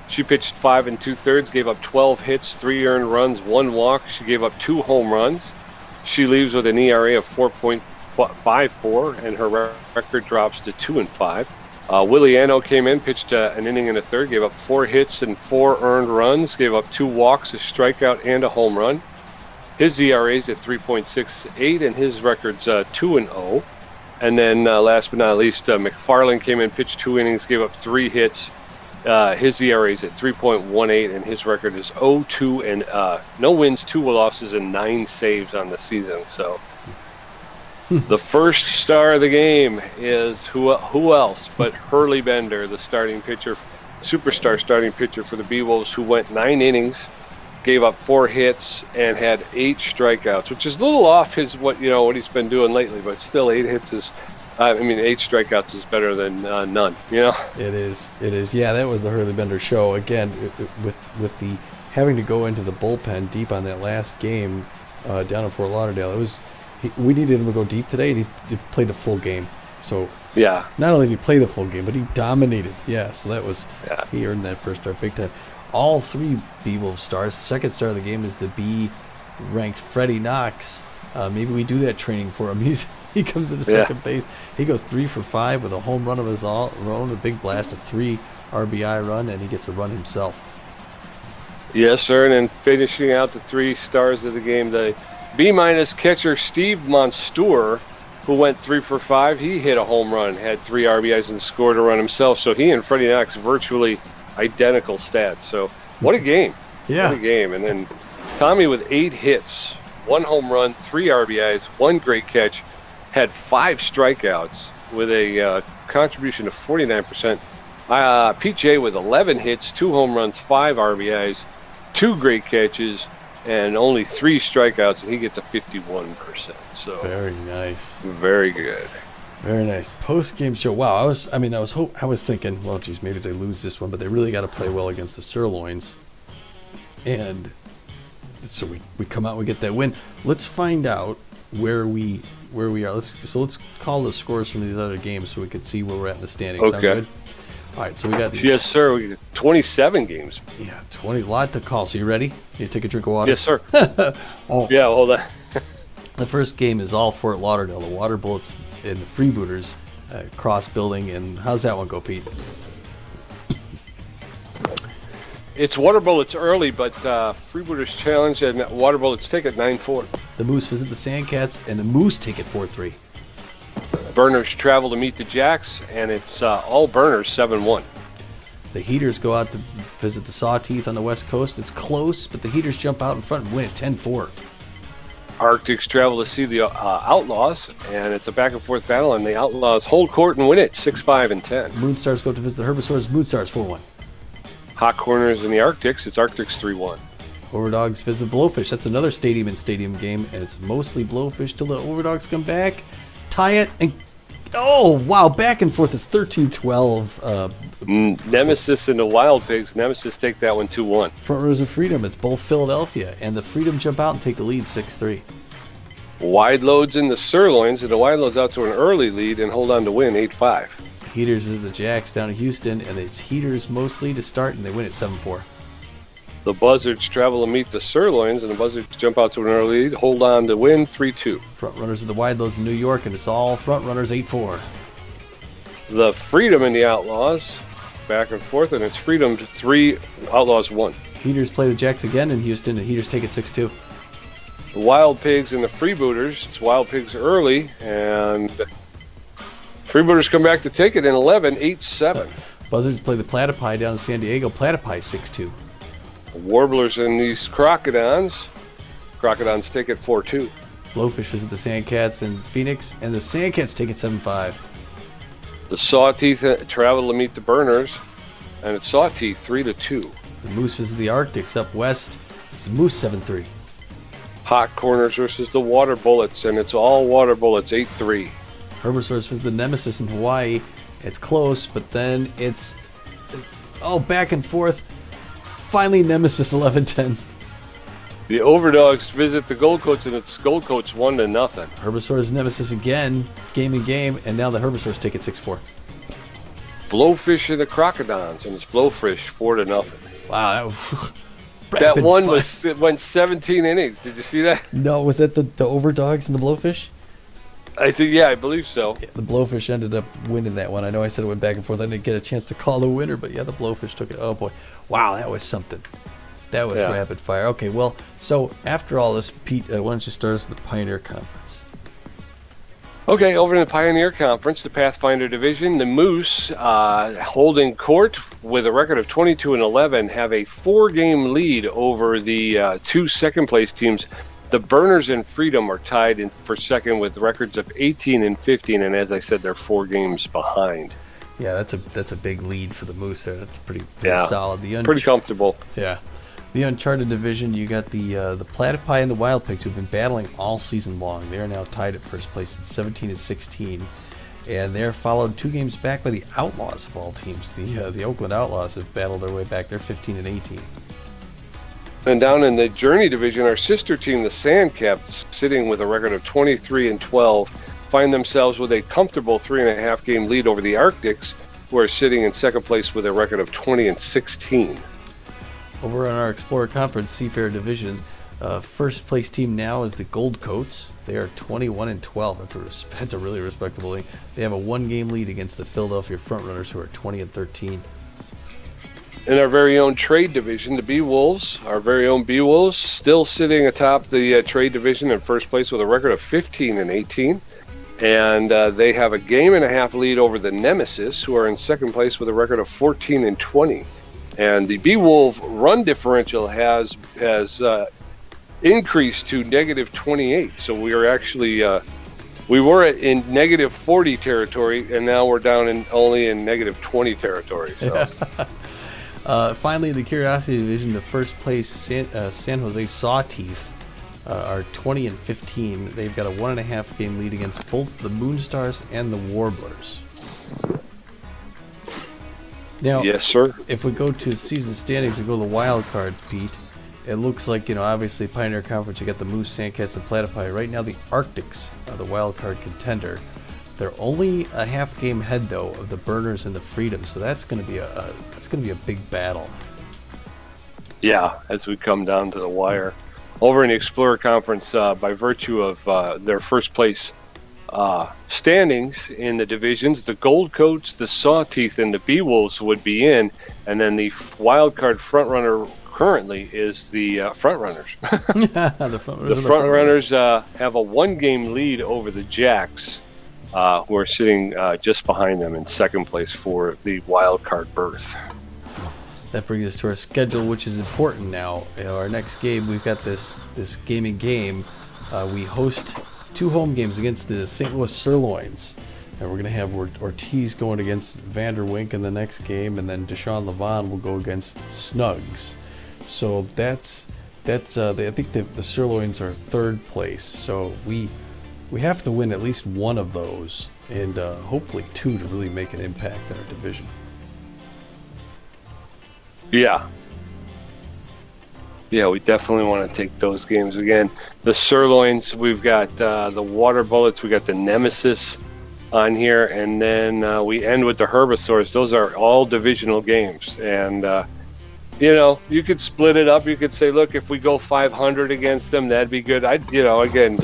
She pitched 5 2/3, gave up 12 hits, 3 earned runs, 1 walk. She gave up 2 home runs. She leaves with an ERA of 4.54, and her record drops to 2-5. Willie Anno came in, pitched an inning and a third, gave up 4 hits and 4 earned runs, gave up 2 walks, a strikeout, and a home run. His ERA is at 3.68, and his record's 2-0. And then last but not least, McFarland came in, pitched 2 innings, gave up 3 hits. His ERA is at 3.18, and his record is 0-2, and no wins, 2 losses, and 9 saves on the season. So the first star of the game is who else but Hurley Bender, the superstar starting pitcher for the Beewolves, who went 9 innings, gave up 4 hits, and had 8 strikeouts, which is a little off what he's been doing lately, but still 8 hits is. 8 strikeouts is better than none. It is. Yeah, that was the Hurley Bender show again. With the having to go into the bullpen deep on that last game down in Fort Lauderdale. We needed him to go deep today, and he played a full game. So yeah, not only did he play the full game, but he dominated. Yeah, so that was he earned that first start big time. All 3 Beewolf stars. Second star of the game is the B-ranked Freddie Knox. Maybe we do that training for him. He comes into second base. He goes 3 for 5 with a home run of his own, a big blast, a 3 RBI run, and he gets a run himself. Yes, sir. And then finishing out the 3 stars of the game, the B- catcher Steve Monstour, who went 3 for 5. He hit a home run, had 3 RBIs, and scored a run himself. So he and Freddie Knox virtually identical stats. So what a game. Yeah. What a game. And then Tommy with 8 hits, 1 home run, 3 RBIs, 1 great catch, had 5 strikeouts with a contribution of 49%. Pete J with 11 hits, 2 home runs, 5 RBIs, 2 great catches, and only 3 strikeouts, and he gets a 51%. So very nice. Very good. Very nice. Post-game show. Wow, I was thinking, well, geez, maybe they lose this one, but they really got to play well against the Sirloins. And so we come out, we get that win. Let's find out where we are. Let's call the scores from these other games so we can see where we're at in the standings. Okay. Sound good? All right, so we got these. Yes, sir. We got 27 games. Yeah, 20. A lot to call. So you ready? You take a drink of water? Yes, sir. Yeah, hold on. The first game is all Fort Lauderdale. The Water Bullets and the Freebooters cross building. And how's that one go, Pete? It's Water Bullets early, but Freebooters challenge and Water Bullets take it 9-4. The Moose visit the Sandcats, and the Moose take it 4-3. Burners travel to meet the Jacks, and it's all Burners 7-1. The Heaters go out to visit the Sawteeth on the West Coast. It's close, but the Heaters jump out in front and win it 10-4. Arctics travel to see the Outlaws, and it's a back-and-forth battle, and the Outlaws hold court and win it 6-5 and 10. Moonstars go to visit the Herbivores. Moonstars 4-1. Hot Corners in the Arctics, it's Arctics 3-1. Overdogs visit Blowfish. That's another stadium game, and it's mostly Blowfish till the Overdogs come back, tie it, and oh wow, back and forth. It's 13-12. Nemesis and the Wild Pigs. Nemesis take that one 2-1. Front Rows of Freedom. It's both Philadelphia, and the Freedom jump out and take the lead 6-3. Wide Loads in the Sirloins, and the Wide Loads out to an early lead and hold on to win 8-5. Heaters visit the Jacks down in Houston, and it's Heaters mostly to start, and they win at 7-4. The Buzzards travel to meet the Sirloins, and the Buzzards jump out to an early lead, hold on to win 3-2. Front runners of the Wide Loads in New York, and it's all front runners 8-4. The Freedom and the Outlaws back and forth, and it's Freedom 3, Outlaws 1. Heaters play the Jacks again in Houston, and Heaters take it 6-2. The Wild Pigs and the Freebooters. It's Wild Pigs early, and Freebooters come back to take it in 11, 8-7. Buzzards play the Platypi down in San Diego. Platypi 6-2. The Warblers and these Crocodons. Crocodons take it 4-2. Blowfish visit the Sandcats in Phoenix, and the Sandcats take it 7-5. The Sawteeth travel to meet the Burners, and it's Sawteeth 3-2. The Moose visit the Arctics up west. It's the Moose 7-3. Hot Corners versus the Water Bullets, and it's all Water Bullets 8-3. Herbisaurs visit the Nemesis in Hawaii. It's close, but then it's back and forth. Finally, Nemesis 11-10. The Overdogs visit the Gold Coats, and it's Gold Coats 1-0. Herbisaurs Nemesis again, game in game, and now the Herbisaurs take it 6-4. Blowfish and the Crocodons, and it's Blowfish 4-0. Wow, That one went 17 innings. Did you see that? No, was that the Overdogs and the Blowfish? I believe so. Yeah, the Blowfish ended up winning that one. I know I said it went back and forth. I didn't get a chance to call the winner, but yeah, the Blowfish took it. Oh boy, wow, that was something. That was rapid fire. Okay, well, so after all this, Pete, why don't you start us the Pioneer Conference? Okay, over in the Pioneer Conference, the Pathfinder Division, the Moose, holding court with a record of 22-11, have a 4-game lead over the 2 second-place teams. The Burners and Freedom are tied for second with records of 18-15, and as I said, they're 4 games behind. Yeah, that's a big lead for the Moose there. That's pretty solid. Pretty comfortable. Yeah. The Uncharted Division, you got the Platypi and the Wild Pigs, who've been battling all season long. They are now tied at first place at 17-16, and they're followed 2 games back by the Outlaws of all teams. The Oakland Outlaws have battled their way back. They're 15-18. And down in the Journey Division, our sister team, the Sandcats, sitting with a record of 23-12, find themselves with a comfortable 3.5-game lead over the Arctics, who are sitting in second place with a record of 20-16. Over on our Explorer Conference Seafarer Division, first place team now is the Gold Coats. They are 21-12. That's a really respectable league. They have a 1-game lead against the Philadelphia Frontrunners, who are 20-13. In our very own trade division, the Beewolves, our very own Beewolves, still sitting atop the trade division in first place with a record of 15-18. And they have a 1.5-game lead over the Nemesis, who are in second place with a record of 14-20. And the Beewolf run differential has increased to -28. So we are actually we were in -40 territory, and now we're down only in -20 territory. So. Finally, the Curiosity Division, the first place San Jose Sawteeth are 20-15. They've got a 1.5-game lead against both the Moonstars and the Warblers. Now, yes, sir. If we go to season standings and go to the wild cards, Pete, it looks like, obviously Pioneer Conference, you got the Moose, Sandcats, and Platypi. Right now, the Arctics are the wild card contender. They're only a 1/2-game ahead, though, of the Burners and the Freedom, so that's going to be a big battle. Yeah, as we come down to the wire. Over in the Explorer Conference, by virtue of their first place standings in the divisions, the Gold Coats, the Sawteeth, and the Beewolves would be in, and then the wild card frontrunner currently is the Frontrunners. The Frontrunners have a 1-game lead over the Jacks, who are sitting just behind them in second place for the wild card berth. That brings us to our schedule, which is important now. Our next game, we've got this gaming game. We host 2 home games against the St. Louis Sirloins, and we're going to have Ortiz going against Vanderwink in the next game, and then Deshaun Levon will go against Snugs. So I think the Sirloins are 3rd place. So we have to win at least one of those, and hopefully 2 to really make an impact in our division. Yeah, we definitely want to take those games again. The Sirloins, we've got the Water Bullets, we got the Nemesis on here, and then we end with the Herbisaurs. Those are all divisional games, and you could split it up. You could say, look, if we go 500 against them, that'd be good. Again,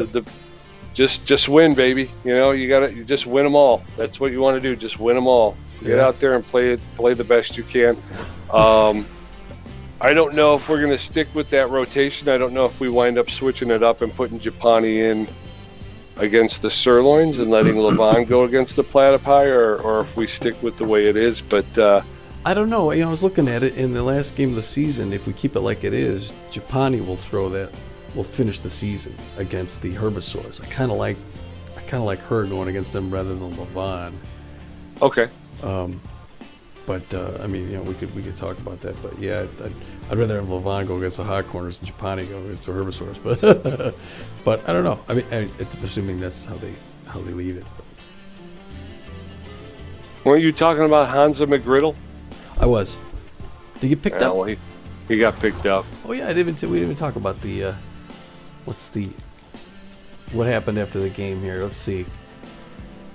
just win, baby. You just win them all. That's what you want to do. Just win them all. Get out there and play the best you can. I don't know if we're going to stick with that rotation. I don't know if we wind up switching it up and putting Japani in against the sirloins and letting Levon go against the platypi, or if we stick with the way it is. But I don't know. I was looking at it in the last game of the season. If we keep it like it is, Japani will finish the season against the Herbisaurs. I kind of like her going against them rather than Levon. Okay. But we could talk about that. But yeah, I'd rather have Levon go against the hot corners than Japani go against the Herbisaurs. But but I don't know. Assuming that's how they leave it. Weren't you talking about Hansa McGriddle? I was. Did you get picked up? Well, he got picked up. Oh yeah, we didn't even talk about the what happened after the game here. Let's see.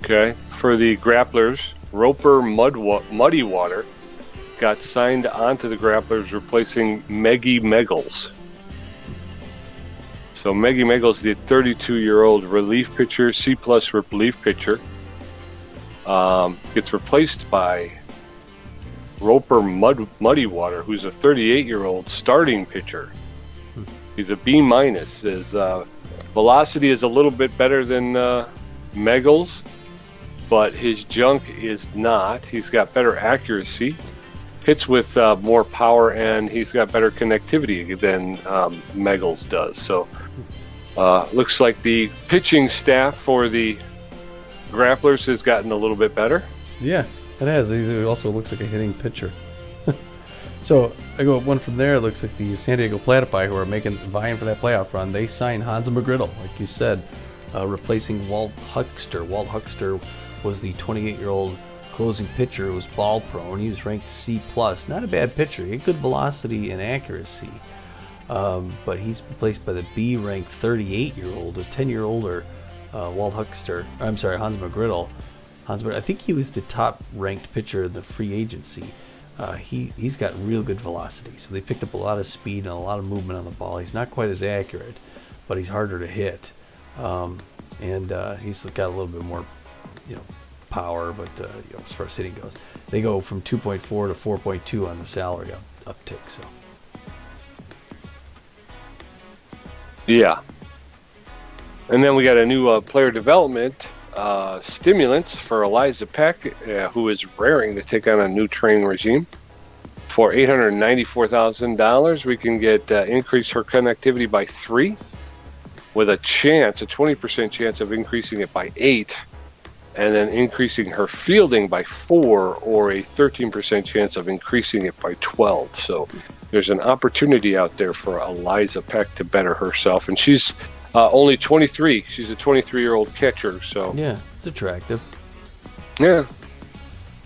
Okay, for the grapplers, Roper Muddy Water got signed onto the grapplers, replacing Meggy Meggles. So Meggy Meggles, the 32-year-old relief pitcher, C+ relief pitcher, gets replaced by Roper Muddy Water, who's a 38-year-old starting pitcher. He's a B-. His velocity is a little bit better than Meggles, but his junk is not. He's got better accuracy, hits with more power, and he's got better connectivity than Meggles does. So looks like the pitching staff for the grapplers has gotten a little bit better. Yeah, it has. He also looks like a hitting pitcher. So I go one from there. It looks like the San Diego Platypi, who are vying for that playoff run, they signed Hansa McGriddle, like you said, replacing Walt Huckster. Walt Huckster was the 28-year-old closing pitcher who was ball prone. He was ranked C+. Not a bad pitcher. He had good velocity and accuracy. But he's replaced by the B-ranked 38-year-old, a 10-year older Walt Huckster. I'm sorry, Hansa McGriddle. I think he was the top-ranked pitcher in the free agency. He's got real good velocity, so they picked up a lot of speed and a lot of movement on the ball. He's not quite as accurate, but he's harder to hit, and he's got a little bit more, power. But as far as hitting goes, they go from 2.4 to 4.2 on the salary uptick. So yeah, and then we got a new player development. Stimulants for Eliza Peck, who is raring to take on a new training regime. For $894,000, we can get increase her connectivity by 3, with a 20% chance of increasing it by 8, and then increasing her fielding by 4, or a 13% chance of increasing it by 12. So there's an opportunity out there for Eliza Peck to better herself, and she's only 23. She's a 23-year-old catcher, so yeah, it's attractive. Yeah.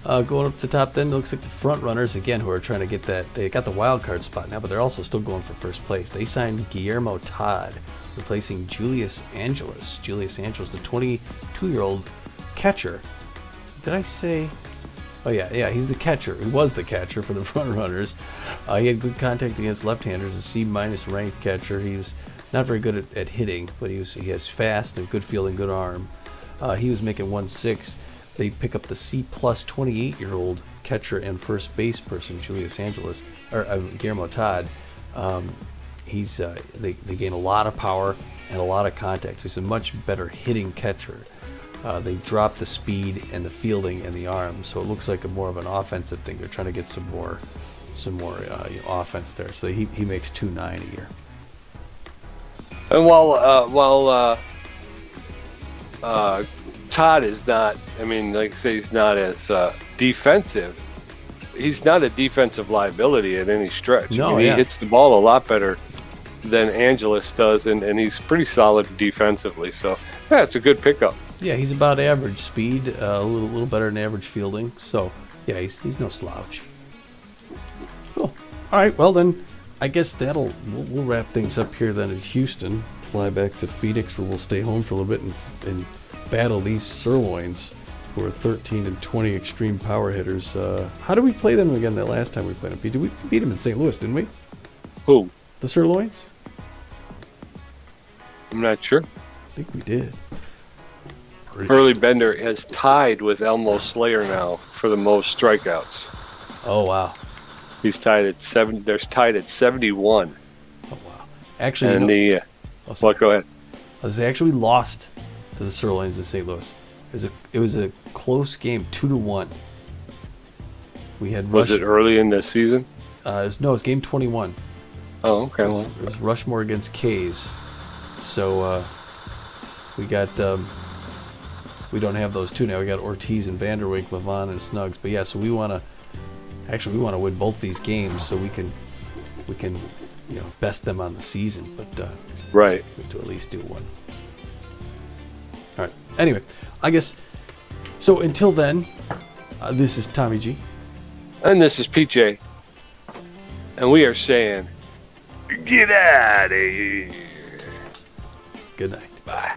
Going up to the top, then it looks like the front runners again, who are trying to get that. They got the wild card spot now, but they're also still going for first place. They signed Guillermo Todd, replacing Julius Angeles. Julius Angeles, the 22-year-old catcher. Did I say? Oh yeah, he's the catcher. He was the catcher for the front runners. He had good contact against left-handers. A C- ranked catcher. He was not very good at hitting, but he has fast and good fielding, good arm. He was making 1.6. They pick up the C+ 28-year-old catcher and first base person, Julius Angeles, or Guillermo Todd. They gain a lot of power and a lot of contact. So he's a much better hitting catcher. They drop the speed and the fielding and the arm, so it looks like more of an offensive thing. They're trying to get some more offense there. So he makes $2.9 a year. And while Todd is not, like I say, he's not as defensive. He's not a defensive liability at any stretch. No, he hits the ball a lot better than Angeles does, and he's pretty solid defensively. So, yeah, it's a good pickup. Yeah, he's about average speed, a little better than average fielding. So, yeah, he's no slouch. Cool. All right, well then, I guess we'll wrap things up here then in Houston. Fly back to Phoenix, where we'll stay home for a little bit and battle these sirloins. who are 13 and 20 extreme power hitters. How did we play them again that last time we played them? Did we beat them in St. Louis, didn't we? Who? The Sirloins? I'm not sure. I think we did. Hurley Bender is tied with Elmo Slayer now for the most strikeouts. Oh, wow. He's tied at 7. They're tied at 71. Oh, wow. Actually, And well, go ahead. They actually lost to the Sirloins in St. Louis. It was a close game, 2-1. We had Was it early in the season? It was game 21. Oh, okay. Well, It was Rushmore against K's. So we got we don't have those two now. We got Ortiz and Vanderwijk, Levon and Snugs. But yeah, so we want to win both these games so we can best them on the season. But right. we have to at least do one. All right. Anyway, I guess so. Until then, this is Tommy G. And this is PJ. And we are saying, get out of here. Good night. Bye.